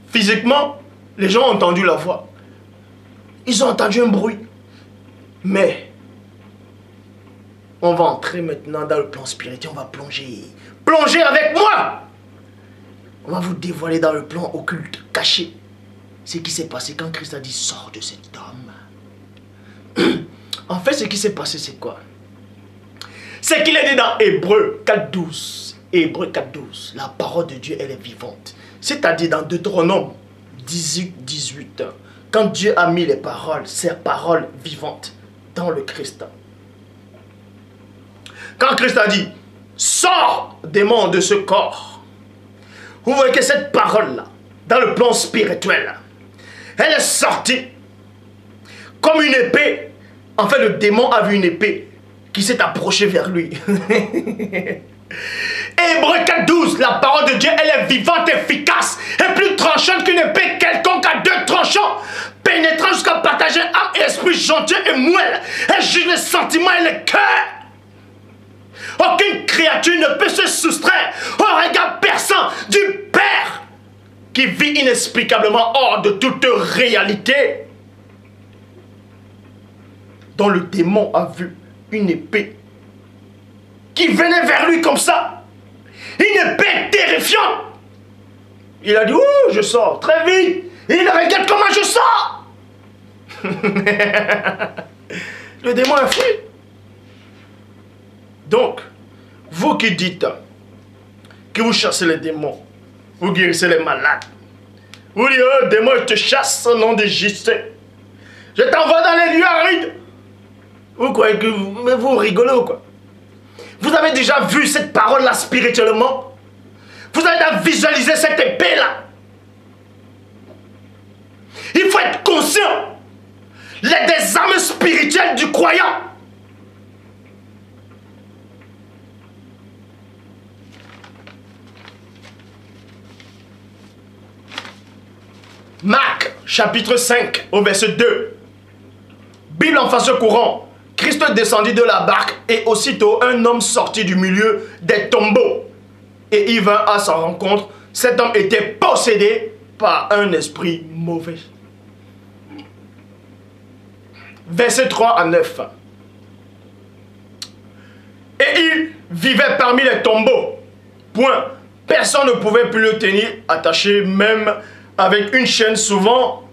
Physiquement, les gens ont entendu la voix. Ils ont entendu un bruit. Mais, on va entrer maintenant dans le plan spirituel, on va plonger. Plongez avec moi. On va vous dévoiler dans le plan occulte, caché. Ce qui s'est passé quand Christ a dit, sors de cet homme. En fait, ce qui s'est passé, c'est quoi? C'est qu'il est dit dans Hébreux 4.12. Hébreux 4.12. La parole de Dieu, elle est vivante. C'est-à-dire dans Deutéronome 18. Quand Dieu a mis les paroles, ces paroles vivantes, dans le Christ. Quand Christ a dit, sors démon de ce corps. Vous voyez que cette parole-là, dans le plan spirituel, elle est sortie comme une épée. En fait, le démon a vu une épée qui s'est approchée vers lui. Hébreux 4.12, la parole de Dieu, elle est vivante, efficace, et plus tranchante qu'une épée quelconque à deux tranchants, pénétrant jusqu'à partager âme et esprit, jointure et moelle, et juge les sentiments et les cœurs. Aucune créature ne peut se soustraire au regard perçant du Père qui vit inexplicablement hors de toute réalité. Dont le démon a vu une épée qui venait vers lui comme ça. Une épée terrifiante. Il a dit, ouh, je sors très vite. Et il regarde comment je sors. Le démon a fui. Donc, vous qui dites que vous chassez les démons, vous guérissez les malades, vous dites, oh, démon, je te chasse au nom de Jésus. Je t'envoie dans les lieux arides. Vous croyez que vous rigolez ou quoi? Vous avez déjà vu cette parole-là spirituellement? Vous avez déjà visualisé cette épée-là? Il faut être conscient. Il y a des armes spirituelles du croyant. Marc, chapitre 5, au verset 2. Bible en face courant. Christ descendit de la barque et aussitôt un homme sortit du milieu des tombeaux. Et il vint à sa rencontre. Cet homme était possédé par un esprit mauvais. Verset 3 à 9. Et il vivait parmi les tombeaux. Point. Personne ne pouvait plus le tenir attaché, même avec une chaîne souvent.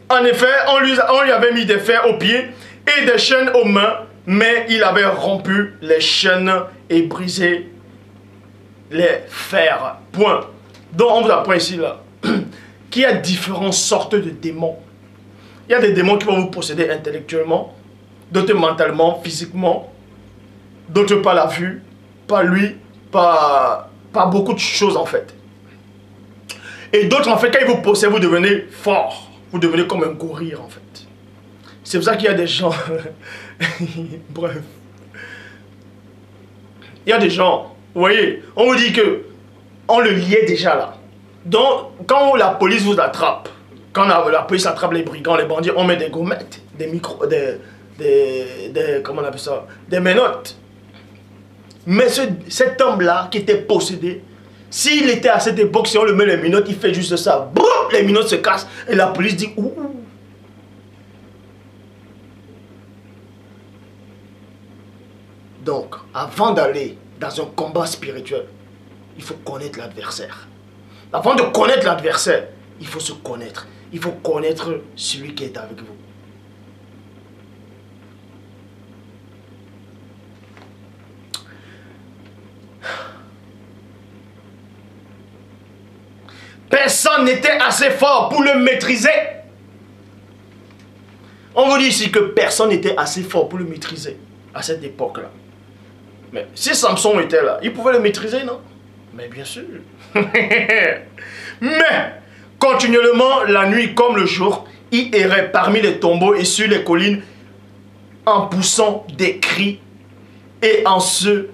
En effet, on lui avait mis des fers aux pieds et des chaînes aux mains, mais il avait rompu les chaînes et brisé les fers. Point. Donc on vous apprend ici là qu'il y a différentes sortes de démons. Il y a des démons qui vont vous posséder intellectuellement, d'autres mentalement, physiquement, d'autres par la vue, par lui, par beaucoup de choses en fait. Et d'autres en fait, quand ils vous possédent, vous devenez fort. Vous devenez comme un gorille en fait. C'est pour ça qu'il y a des gens... Bref. Il y a des gens, vous voyez, on vous dit que on le liait déjà là. Donc, quand la police vous attrape, quand la police attrape les brigands, les bandits, on met des gommettes, des micros, comment on appelle ça, des menottes. Mais cet homme-là qui était possédé, s'il était à cette époque, si on le met les menottes, il fait juste ça. Boum, les menottes se cassent et la police dit ouh. Donc, avant d'aller dans un combat spirituel, il faut connaître l'adversaire. Avant de connaître l'adversaire, il faut se connaître. Il faut connaître celui qui est avec vous. Personne n'était assez fort pour le maîtriser. On vous dit ici que personne n'était assez fort pour le maîtriser à cette époque-là. Mais si Samson était là, il pouvait le maîtriser, non? Mais bien sûr. Mais, continuellement, la nuit comme le jour, il errait parmi les tombeaux et sur les collines en poussant des cris et en se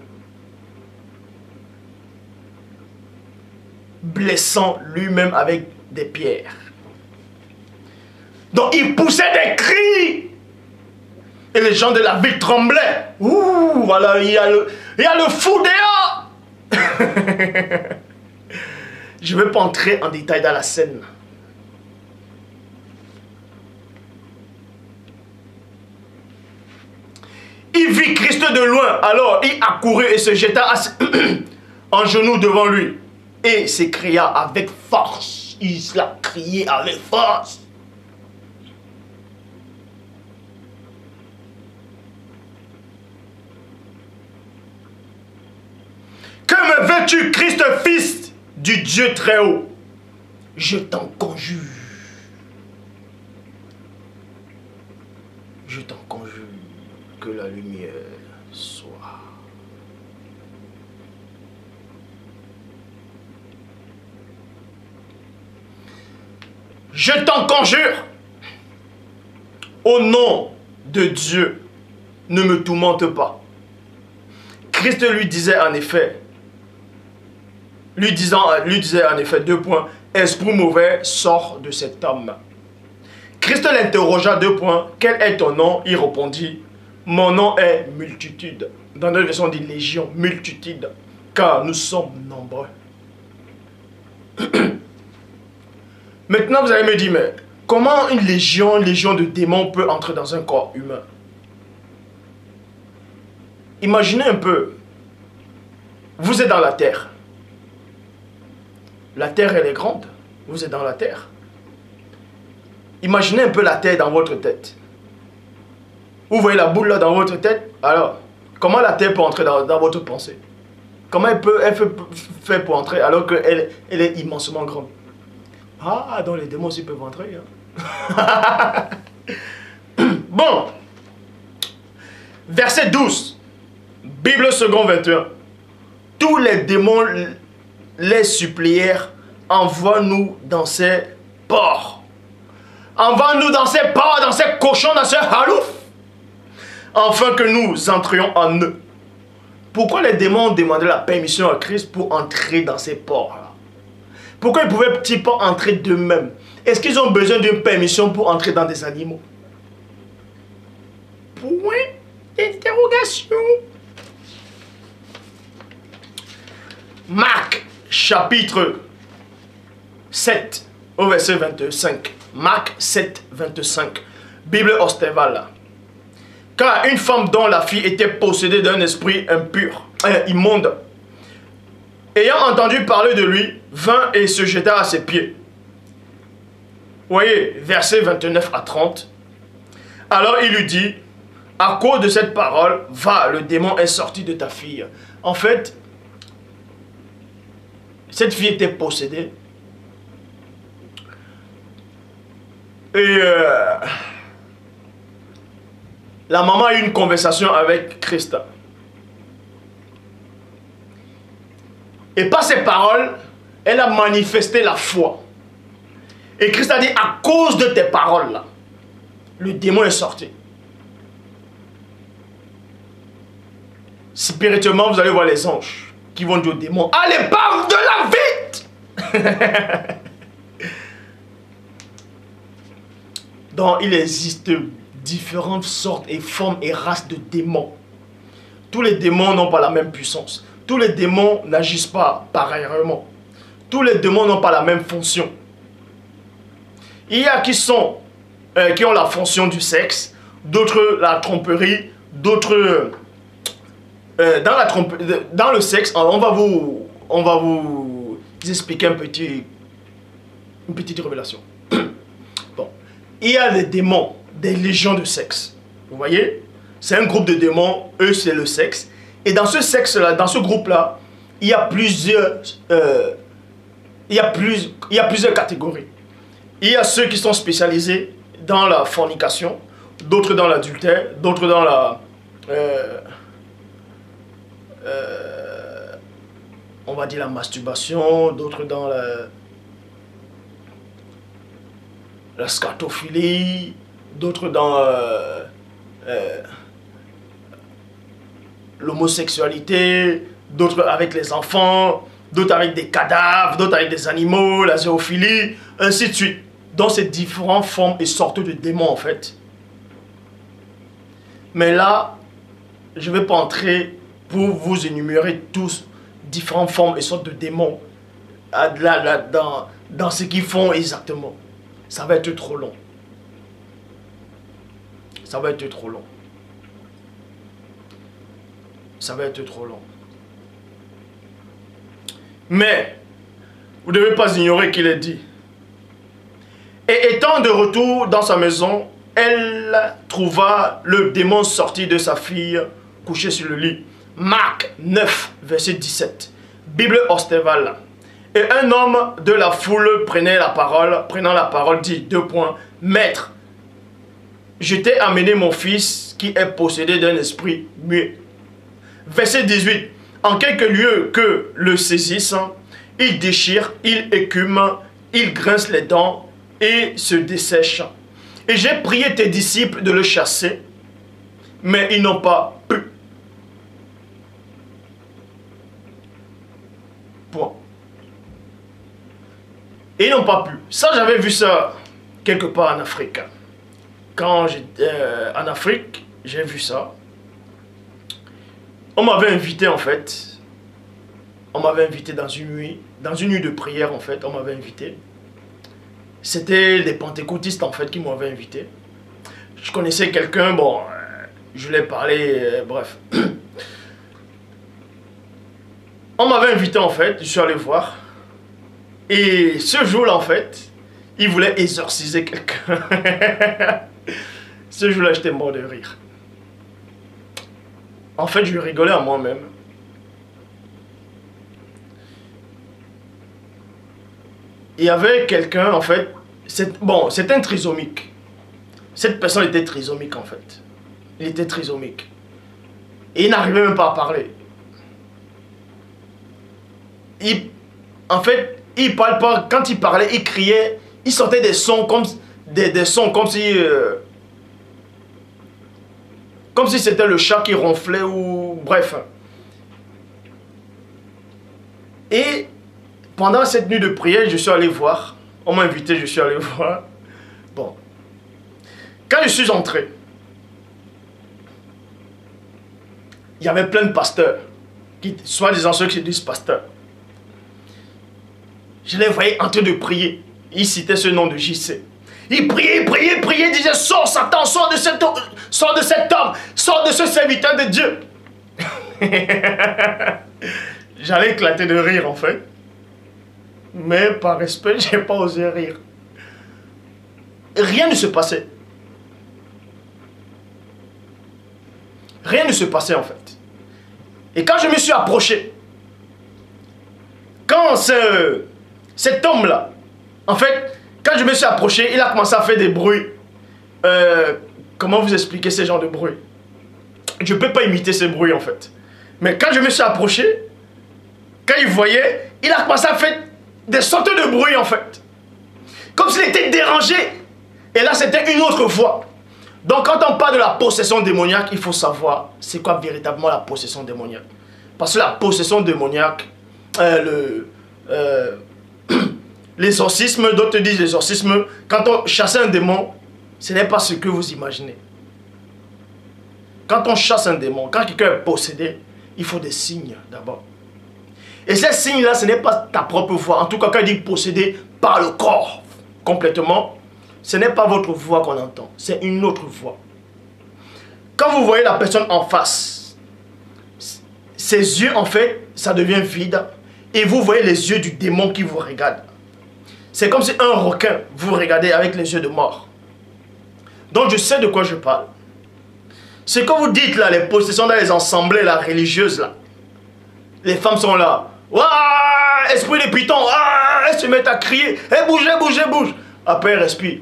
blessant lui-même avec des pierres. Donc il poussait des cris et les gens de la ville tremblaient. Ouh, voilà, il y a le fou dehors. Je ne vais pas entrer en détail dans la scène. Il vit Christ de loin, alors il accourut et se jeta en genoux devant lui et s'écria avec force. Il l'a crié avec force. Que me veux-tu, Christ, fils du Dieu très haut? Je t'en conjure. Je t'en conjure que la lumière soit. Je t'en conjure, au nom de Dieu, ne me tourmente pas. Christ lui disait en effet, deux points, esprit mauvais, sort de cet homme. Christ l'interrogea, deux points, quel est ton nom? Il répondit, mon nom est multitude. Dans notre version, on dit légion, multitude, car nous sommes nombreux. Maintenant, vous allez me dire, mais comment une légion de démons peut entrer dans un corps humain? Imaginez un peu, vous êtes dans la terre. La terre, elle est grande. Vous êtes dans la terre. Imaginez un peu la terre dans votre tête. Vous voyez la boule là dans votre tête? Alors, comment la terre peut entrer dans votre pensée? Comment elle peut faire pour entrer alors qu'elle est immensement grande? Ah, donc les démons aussi peuvent entrer. Hein? Bon. Verset 12. Bible second 21. Tous les démons les supplièrent, envoie-nous dans ces porcs. Envoie-nous dans ces porcs, dans ces cochons, dans ces haloufs, afin que nous entrions en eux. Pourquoi les démons ont demandé la permission à Christ pour entrer dans ces porcs-là? Pourquoi ils ne pouvaient-ils pas entrer d'eux-mêmes? Est-ce qu'ils ont besoin d'une permission pour entrer dans des animaux? Point d'interrogation. Marc, chapitre 7, au verset 25. Marc 7, 25. Bible Ostéval. Car une femme dont la fille était possédée d'un esprit impur, immonde, ayant entendu parler de lui, vint et se jeta à ses pieds. Voyez, versets 29 à 30. Alors il lui dit, à cause de cette parole, va, le démon est sorti de ta fille. En fait, cette fille était possédée Et la maman a eu une conversation avec Christa. Et par ses paroles, elle a manifesté la foi. Et Christ a dit, à cause de tes paroles là, le démon est sorti. Spirituellement, vous allez voir les anges qui vont dire au démon, allez, pars de la vite. Donc, il existe différentes sortes et formes et races de démons. Tous les démons n'ont pas la même puissance. Tous les démons n'agissent pas pareillement. Tous les démons n'ont pas la même fonction. Il y a qui ont la fonction du sexe, d'autres la tromperie, d'autres dans le sexe. On va vous expliquer une petite révélation. Bon, il y a des démons, des légions de sexe. Vous voyez, c'est un groupe de démons. Eux, c'est le sexe. Et dans ce sexe-là, dans ce groupe-là, il y a plusieurs catégories. Il y a ceux qui sont spécialisés dans la fornication, d'autres dans l'adultère, d'autres dans la... on va dire la masturbation, d'autres dans la scatophilie, d'autres dans l'homosexualité, d'autres avec les enfants, d'autres avec des cadavres, d'autres avec des animaux, la zoophilie, ainsi de suite. Dans ces différentes formes et sortes de démons en fait. Mais là, je ne vais pas entrer pour vous énumérer tous différentes formes et sortes de démons dans ce qu'ils font exactement. Ça va être trop long. Ça va être trop long. Ça va être trop long. Mais, vous ne devez pas ignorer qu'il est dit. Et étant de retour dans sa maison, elle trouva le démon sorti de sa fille, couché sur le lit. Marc 9, verset 17. Bible Osterval. Et un homme de la foule prenant la parole, dit, 2 points, Maître, je t'ai amené mon fils qui est possédé d'un esprit muet. Verset 18. En quelque lieu que le saisisse, il déchire, il écume, il grince les dents et se dessèche. Et j'ai prié tes disciples de le chasser, mais ils n'ont pas pu. Point. Et ils n'ont pas pu. Ça, j'avais vu ça quelque part en Afrique. Quand j'étais en Afrique, j'ai vu ça. On m'avait invité en fait. On m'avait invité dans une nuit de prière en fait. On m'avait invité. C'était des pentecôtistes en fait qui m'avaient invité. Je connaissais quelqu'un, bon, je lui ai parlé, bref. On m'avait invité en fait, je suis allé voir. Et ce jour-là en fait, il voulait exorciser quelqu'un. Ce jour-là, j'étais mort de rire. En fait, je rigolais à moi-même. Il y avait quelqu'un, en fait, c'était un trisomique. Cette personne était trisomique, en fait. Il était trisomique. Et il n'arrivait même pas à parler. En fait, il parle pas. Quand il parlait, il criait. Il sortait des sons comme des sons comme si c'était le chat qui ronflait ou bref. Et pendant cette nuit de prière, je suis allé voir. On m'a invité, je suis allé voir. Bon. Quand je suis entré, il y avait plein de pasteurs, soi-disant ceux qui se disent pasteurs. Je les voyais en train de prier. Ils citaient ce nom de JC. Ils priaient, ils disaient, sors Satan, sors de cet homme, sors de ce serviteur de Dieu. J'allais éclater de rire en fait. Mais par respect, je n'ai pas osé rire. Rien ne se passait. Rien ne se passait en fait. Et quand je me suis approché, quand cet homme-là, en fait, Quand je me suis approché, il a commencé à faire des bruits. Comment vous expliquer ces genres de bruits? Je ne peux pas imiter ces bruits en fait. Mais quand je me suis approché, quand il voyait, il a commencé à faire des sortes de bruits en fait. Comme s'il était dérangé. Et là, c'était une autre voix. Donc, quand on parle de la possession démoniaque, il faut savoir c'est quoi véritablement la possession démoniaque. Parce que la possession démoniaque, l'exorcisme, d'autres disent l'exorcisme, quand on chasse un démon, ce n'est pas ce que vous imaginez. Quand on chasse un démon, quand quelqu'un est possédé, il faut des signes d'abord. Et ces signes-là, ce n'est pas ta propre voix. En tout cas, quand il dit possédé par le corps complètement, ce n'est pas votre voix qu'on entend, c'est une autre voix. Quand vous voyez la personne en face, ses yeux, en fait, ça devient vide. Et vous voyez les yeux du démon qui vous regarde. C'est comme si un requin vous regardait avec les yeux de mort. Donc je sais de quoi je parle. Ce que vous dites là, les possessions dans les assemblées là, religieuses là. Les femmes sont là. Ouah, esprit de python. Ah, elles se mettent à crier. Et bougez, bougez, bouge. Après, elles respirent.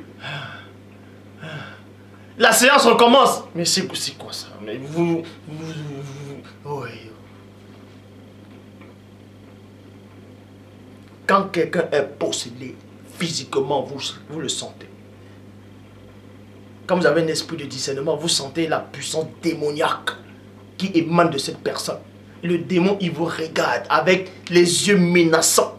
La séance recommence. Mais c'est quoi ça? Mais oui. Quand quelqu'un est possédé, physiquement, vous le sentez. Quand vous avez un esprit de discernement, vous sentez la puissance démoniaque qui émane de cette personne. Le démon, il vous regarde avec les yeux menaçants.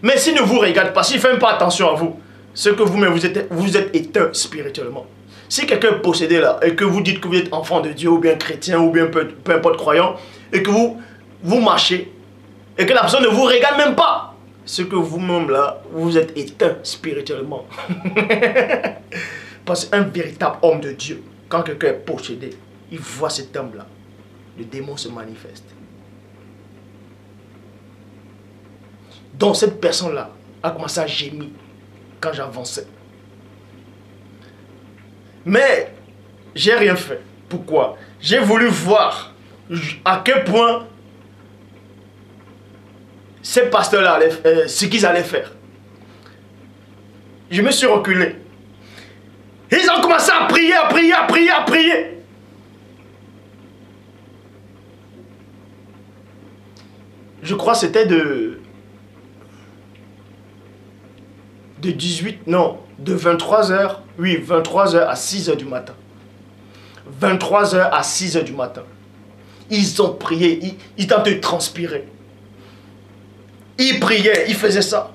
Mais s'il ne vous regarde pas, s'il ne fait même pas attention à vous, c'est que vous-même, vous êtes éteint spirituellement. Si quelqu'un est possédé là, et que vous dites que vous êtes enfant de Dieu, ou bien chrétien, ou bien peu importe croyant, et que vous marchez, et que la personne ne vous regarde même pas, c'est que vous-même là, vous êtes éteint spirituellement. Parce qu'un véritable homme de Dieu, quand quelqu'un est possédé, il voit cet homme-là, le démon se manifeste. Donc cette personne-là a commencé à gémir quand j'avançais. Mais j'ai rien fait. Pourquoi? J'ai voulu voir à quel point ces pasteurs-là, ce qu'ils allaient faire. Je me suis reculé. Ils ont commencé à prier, à prier, à prier, à prier. Je crois que c'était de 23 h, oui, 23 h à 6 h du matin. 23 h à 6 h du matin. Ils ont prié, ils tentaient de transpirer. Ils priaient, ils faisaient ça.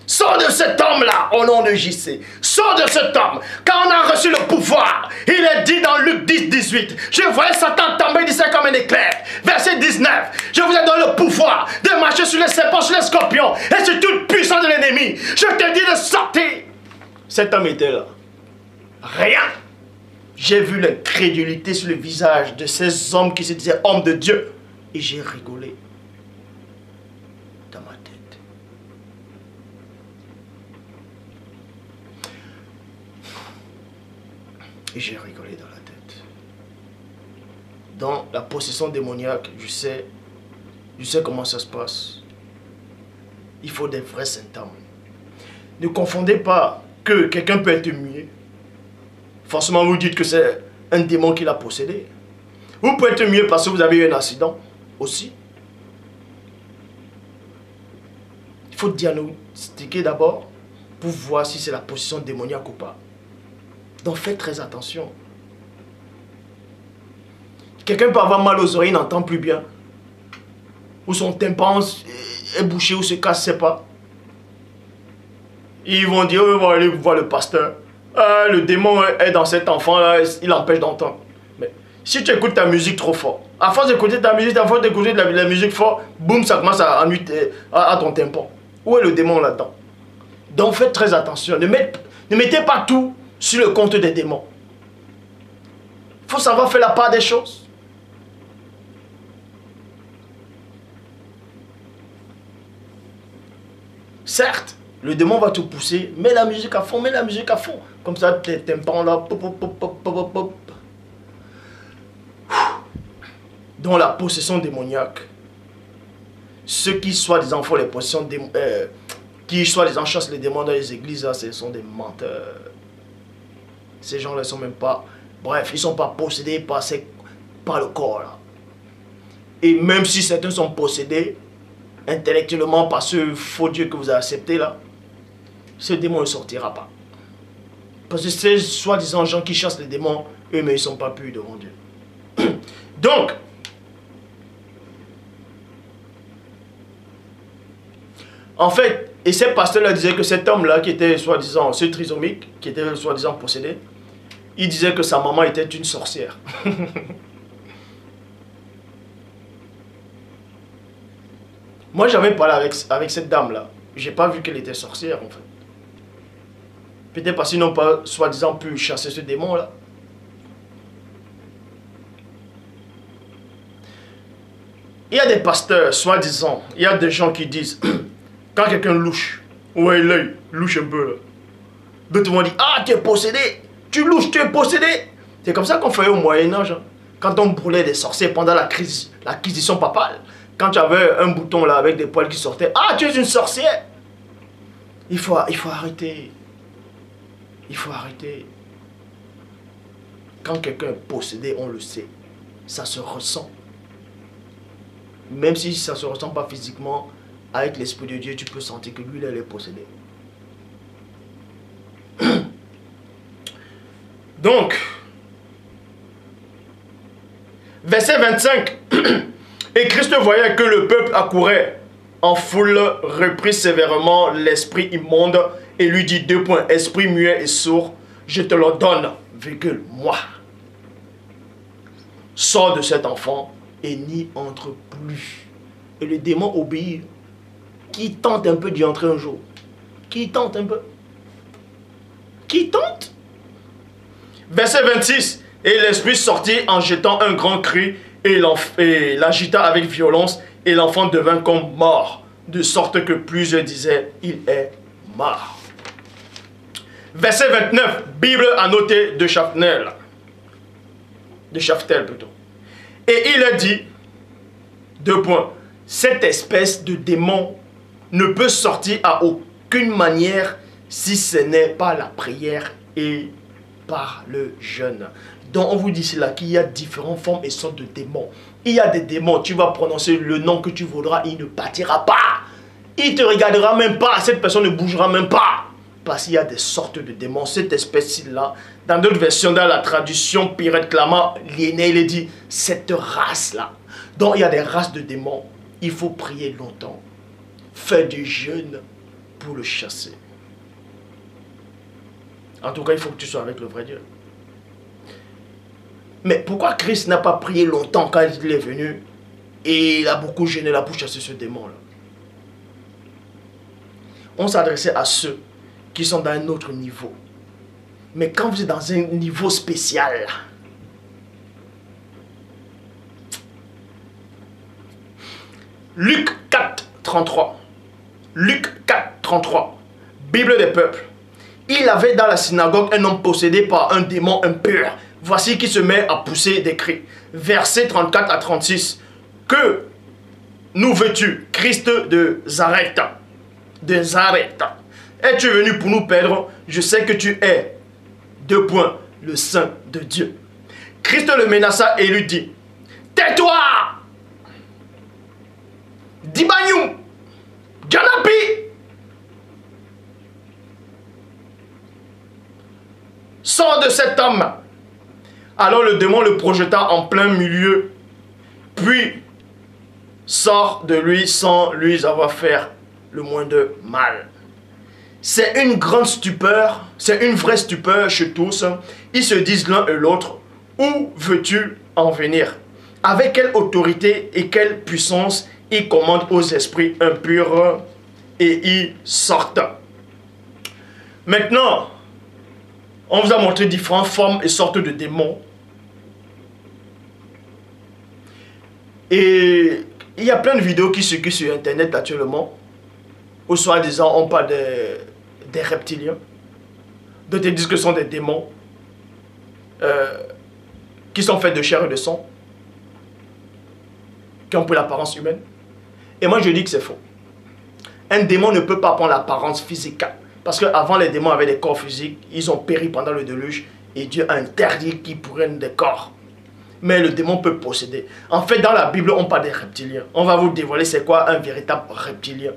Sors de cet homme-là, au nom de JC. Sors de cet homme. Quand on a reçu le pouvoir, il est dit dans Luc 10, 18. Je voyais Satan tomber du ciel comme un éclair. Verset 19. Je vous ai donné le pouvoir de marcher sur les serpents, sur les scorpions et sur toute puissance de l'ennemi. Je te dis de sortir. Cet homme était là. Rien. J'ai vu l'incrédulité sur le visage de ces hommes qui se disaient hommes de Dieu. Et j'ai rigolé. Dans ma tête. Et j'ai rigolé dans la tête. Dans la possession démoniaque, je sais comment ça se passe. Il faut des vrais symptômes. Ne confondez pas que quelqu'un peut être muet. Forcément, vous dites que c'est un démon qui l'a possédé. Vous pouvez être muet parce que vous avez eu un accident aussi. Il faut diagnostiquer d'abord pour voir si c'est la possession démoniaque ou pas. Donc faites très attention. Quelqu'un peut avoir mal aux oreilles, il n'entend plus bien. Ou son tympan est bouché ou se casse, je ne sais pas. Ils vont dire, on va aller voir le pasteur. Ah, le démon est dans cet enfant-là, il empêche d'entendre. Mais si tu écoutes ta musique trop fort, à force d'écouter ta musique, à force d'écouter la musique fort, boum, ça commence à ennuyer à ton tympan. Où est le démon là-dedans? Donc faites très attention. Ne mettez pas tout sur le compte des démons. Il faut savoir faire la part des choses. Certes, le démon va te pousser, mets la musique à fond, mets la musique à fond. Comme ça, tes tympans là, pop, pop, pop, pop, pop, pop. Dans la possession démoniaque, ceux qui soi-disant font les possessions qui soi-disant chassent les démons dans les églises, là, ce sont des menteurs. Ces gens-là ne sont même pas... Bref, ils ne sont pas possédés par le corps. Là. Et même si certains sont possédés intellectuellement par ce faux Dieu que vous avez accepté là, ce démon ne sortira pas. Parce que ces soi-disant gens qui chassent les démons, eux, mais ils ne sont pas purs devant Dieu. Donc, en fait, et ces pasteurs-là disaient que cet homme-là, qui était soi-disant, ce trisomique, qui était soi-disant possédé, il disait que sa maman était une sorcière. Moi, j'avais parlé avec cette dame-là. J'ai pas vu qu'elle était sorcière, en fait. Peut-être parce qu'ils n'ont pas, soi-disant, pu chasser ce démon-là. Il y a des pasteurs, soi-disant, il y a des gens qui disent, quand quelqu'un louche, ouais, l'œil, louche un peu, là. D'autres vont dire, ah, tu es possédé, tu louches, tu es possédé. C'est comme ça qu'on faisait au Moyen-Âge. Hein. Quand on brûlait des sorciers pendant l'acquisition papale. Quand tu avais un bouton là avec des poils qui sortaient, ah, tu es une sorcière. Il faut arrêter. Il faut arrêter. Quand quelqu'un est possédé, on le sait. Ça se ressent. Même si ça ne se ressent pas physiquement, avec l'Esprit de Dieu, tu peux sentir que lui, il est possédé. Donc, verset 25. Et Christ voyait que le peuple accourait en foule, reprit sévèrement l'esprit immonde et lui dit 2 points. Esprit muet et sourd, je te le donne, virgule, moi. Sors de cet enfant et n'y entre plus. Et le démon obéit. Qui tente un peu d'y entrer un jour? Qui tente un peu? Qui tente? Verset 26. Et l'esprit sortit en jetant un grand cri et l'agita avec violence, et l'enfant devint comme mort, de sorte que plusieurs disaient, il est mort. Verset 29, Bible annotée de Chaftel. De Chaftel plutôt. Et il a dit, 2 points, cette espèce de démon ne peut sortir à aucune manière si ce n'est par la prière et par le jeûne. Donc on vous dit cela qu'il y a différentes formes et sortes de démons. Il y a des démons, tu vas prononcer le nom que tu voudras, il ne partira pas. Il ne te regardera même pas, cette personne ne bougera même pas. Parce qu'il y a des sortes de démons, cette espèce-là. Dans d'autres versions, dans la traduction Pirate Clama, il est dit, cette race-là. Donc il y a des races de démons, il faut prier longtemps. Faire du jeûne pour le chasser. En tout cas, il faut que tu sois avec le vrai Dieu. Mais pourquoi Christ n'a pas prié longtemps quand il est venu et il a beaucoup jeûné là pour chasser ce démon-là? On s'adressait à ceux qui sont dans un autre niveau. Mais quand vous êtes dans un niveau spécial, Luc 4, 33. Luc 4, 33. Bible des peuples. Il avait dans la synagogue un homme possédé par un démon impur. Voici qui se met à pousser des cris. Versets 34 à 36. Que nous veux-tu, Christ de Zareth? De Zareth. Es-tu venu pour nous perdre? Je sais que tu es, 2 points, le Saint de Dieu. Christ le menaça et lui dit, tais-toi! Dibanyum! Janapi! Sors de cet homme. Alors le démon le projeta en plein milieu, puis sort de lui sans lui avoir fait le moins de mal. C'est une grande stupeur, c'est une vraie stupeur chez tous. Ils se disent l'un et l'autre, où veux-tu en venir? Avec quelle autorité et quelle puissance il commande aux esprits impurs et ils sortent. Maintenant, on vous a montré différentes formes et sortes de démons. Et il y a plein de vidéos qui circulent sur Internet actuellement, où soi-disant on parle des reptiliens. D'autres disent que ce sont des démons qui sont faits de chair et de sang, qui ont pris l'apparence humaine. Et moi je dis que c'est faux. Un démon ne peut pas prendre l'apparence physique. Parce qu'avant, les démons avaient des corps physiques. Ils ont péri pendant le déluge. Et Dieu a interdit qu'ils prennent des corps. Mais le démon peut posséder. En fait, dans la Bible, on parle des reptiliens. On va vous dévoiler c'est quoi un véritable reptilien.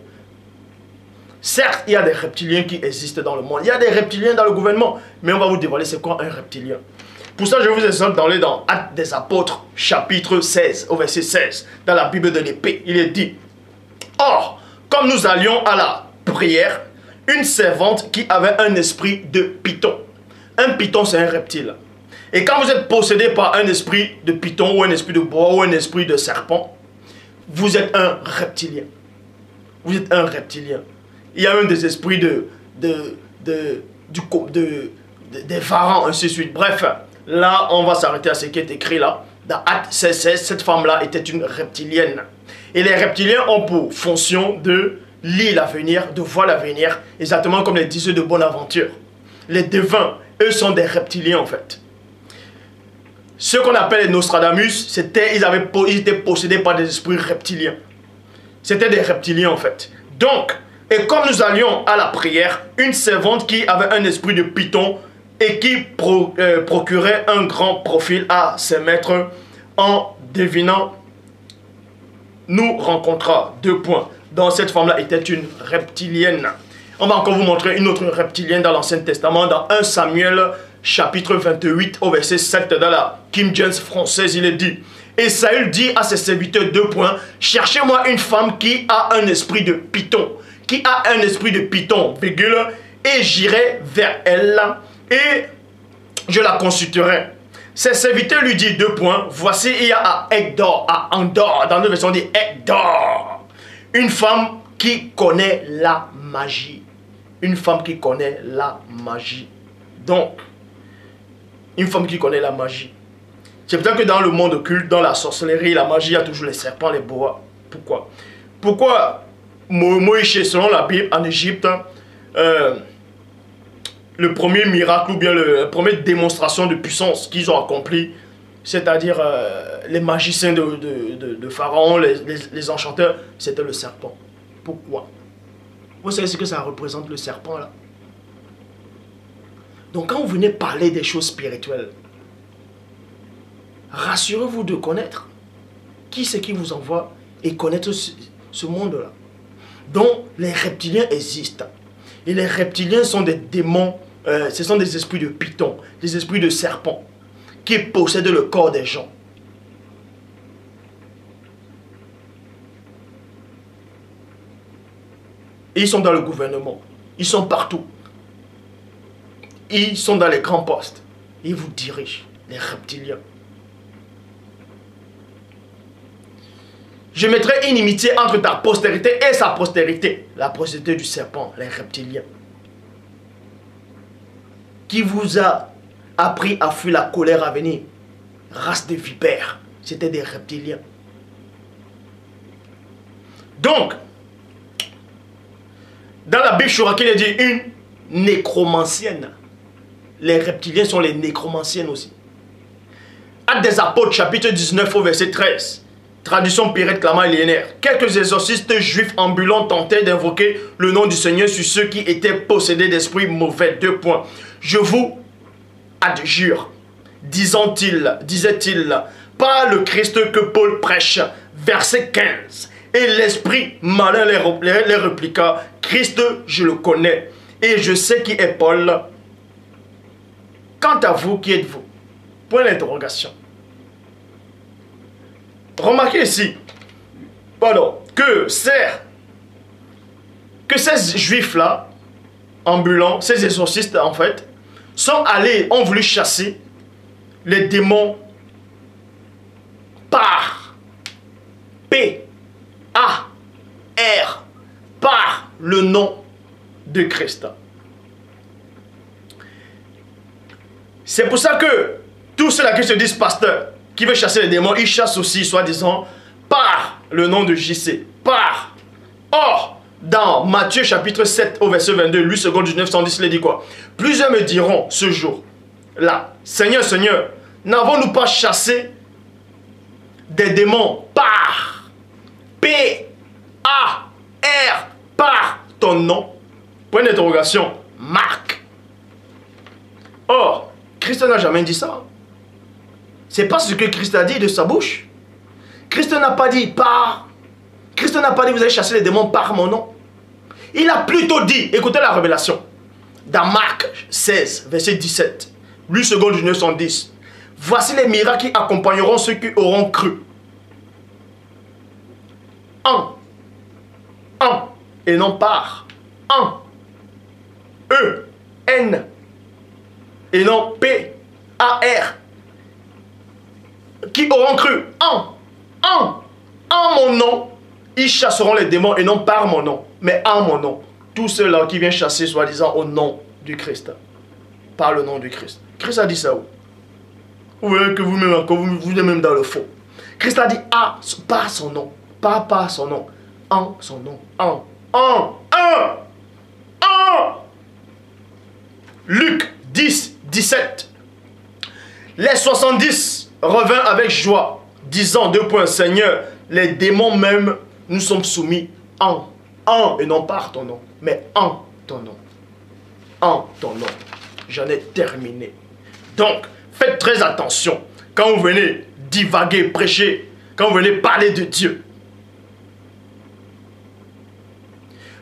Certes, il y a des reptiliens qui existent dans le monde. Il y a des reptiliens dans le gouvernement. Mais on va vous dévoiler c'est quoi un reptilien. Pour ça, je vous exhorte d'aller dans Actes des Apôtres, chapitre 16, au verset 16. Dans la Bible de l'épée, il est dit: Or, comme nous allions à la prière, une servante qui avait un esprit de python. Un python, c'est un reptile. Et quand vous êtes possédé par un esprit de python, ou un esprit de bois, ou un esprit de serpent, vous êtes un reptilien. Vous êtes un reptilien. Il y a même des esprits des pharaons, ainsi de suite. Bref, là, on va s'arrêter à ce qui est écrit là. Dans Actes 16, cette femme-là était une reptilienne. Et les reptiliens ont pour fonction de lire l'avenir, de voir l'avenir, exactement comme les diseurs de Bonaventure. Les devins, eux, sont des reptiliens en fait. Ceux qu'on appelle les Nostradamus, ils étaient possédés par des esprits reptiliens. C'était des reptiliens en fait. Donc, et comme nous allions à la prière, une servante qui avait un esprit de python et qui procurait un grand profil à ses maîtres, en devinant, nous rencontra 2 points. Donc cette femme-là était une reptilienne. On va encore vous montrer une autre reptilienne dans l'Ancien Testament, dans 1 Samuel chapitre 28 au verset 7 dans la King James française, il est dit: Et Saül dit à ses serviteurs 2 points, cherchez-moi une femme qui a un esprit de python, qui a un esprit de python, virgule, et j'irai vers elle et je la consulterai. Ses serviteurs lui disent 2 points, voici il y a à Endor, dans nos versions dit Endor, une femme qui connaît la magie. Une femme qui connaît la magie. Donc, une femme qui connaît la magie. C'est peut-être que dans le monde occulte, dans la sorcellerie, la magie, il y a toujours les serpents, les boas. Pourquoi? Pourquoi Moïse, selon la Bible, en Égypte, le premier miracle ou bien la première démonstration de puissance qu'ils ont accompli, c'est-à-dire les magiciens de Pharaon, les enchanteurs, c'était le serpent. Pourquoi? Vous savez ce que ça représente, le serpent là? Donc quand vous venez parler des choses spirituelles, rassurez-vous de connaître qui c'est qui vous envoie et connaître ce monde-là. Donc les reptiliens existent. Et les reptiliens sont des démons, ce sont des esprits de python, des esprits de serpent qui possèdent le corps des gens. Et ils sont dans le gouvernement, ils sont partout. Ils sont dans les grands postes. Ils vous dirigent, les reptiliens. Je mettrai inimitié entre ta postérité et sa postérité. La postérité du serpent, les reptiliens. Qui vous a appris à fuir la colère à venir? Race de vipères. C'était des reptiliens. Donc, dans la Bible, il est dit une nécromancienne. Les reptiliens sont les nécromanciennes aussi. Actes des Apôtres, chapitre 19 au verset 13. Traduction Pirate Clama Liénaire. Quelques exorcistes juifs ambulants tentaient d'invoquer le nom du Seigneur sur ceux qui étaient possédés d'esprits mauvais. 2 points. Je vous adjure, disait-il, par le Christ que Paul prêche. Verset 15. Et l'esprit malin les répliqua: Christ, je le connais, et je sais qui est Paul. Quant à vous, qui êtes-vous? Point d'interrogation. Remarquez ici, que ces juifs-là, ambulants, ces exorcistes en fait, ont voulu chasser les démons par P-A-R, par le nom de Christ. C'est pour ça que tous ceux-là qui se disent pasteurs, qui veulent chasser les démons, ils chassent aussi, soi-disant, par le nom de JC. Par. Or, dans Matthieu chapitre 7 au verset 22, lui seconde du 910, il dit quoi? Plusieurs me diront ce jour-là: Seigneur, Seigneur, n'avons-nous pas chassé des démons par P-A-R par ton nom, point d'interrogation, Marc. Or, Christ n'a jamais dit ça. C'est pas ce que Christ a dit de sa bouche. Christ n'a pas dit par. Christ n'a pas dit vous allez chasser les démons par mon nom. Il a plutôt dit, écoutez la révélation, dans Marc 16, verset 17, 8 secondes du 910. Voici les miracles qui accompagneront ceux qui auront cru. En, et non par. En, E, N, et non P, A, R. Qui auront cru. En mon nom, ils chasseront les démons et non par mon nom, mais en mon nom. Tous ceux-là qui viennent chasser, soi-disant, au nom du Christ. Par le nom du Christ. Christ a dit ça où? Vous voyez que vous-même encore, vous êtes même dans le faux. Christ a dit par son nom. Pas par son nom. En son nom. En. Luc 10, 17. Les 70 revinrent avec joie, disant, 2 points, Seigneur, les démons même nous sommes soumis en, et non par ton nom, mais en ton nom. En ton nom. J'en ai terminé. Donc, faites très attention quand vous venez divaguer, prêcher, quand vous venez parler de Dieu.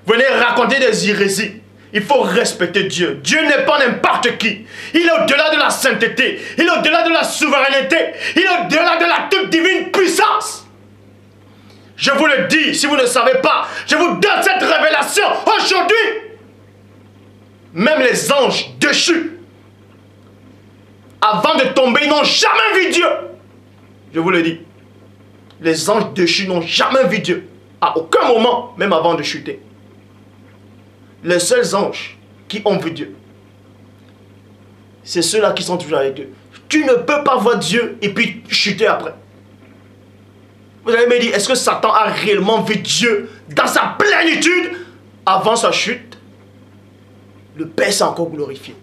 Vous venez raconter des hérésies. Il faut respecter Dieu. Dieu n'est pas n'importe qui. Il est au-delà de la sainteté. Il est au-delà de la souveraineté. Il est au-delà de la toute divine puissance. Je vous le dis, si vous ne savez pas, je vous donne cette révélation aujourd'hui. Même les anges déchus, avant de tomber, ils n'ont jamais vu Dieu. Je vous le dis. Les anges déchus n'ont jamais vu Dieu. À aucun moment, même avant de chuter. Les seuls anges qui ont vu Dieu, c'est ceux-là qui sont toujours avec Dieu. Tu ne peux pas voir Dieu et puis chuter après. Vous allez me dire, est-ce que Satan a réellement vu Dieu dans sa plénitude avant sa chute? Le Père s'est encore glorifié.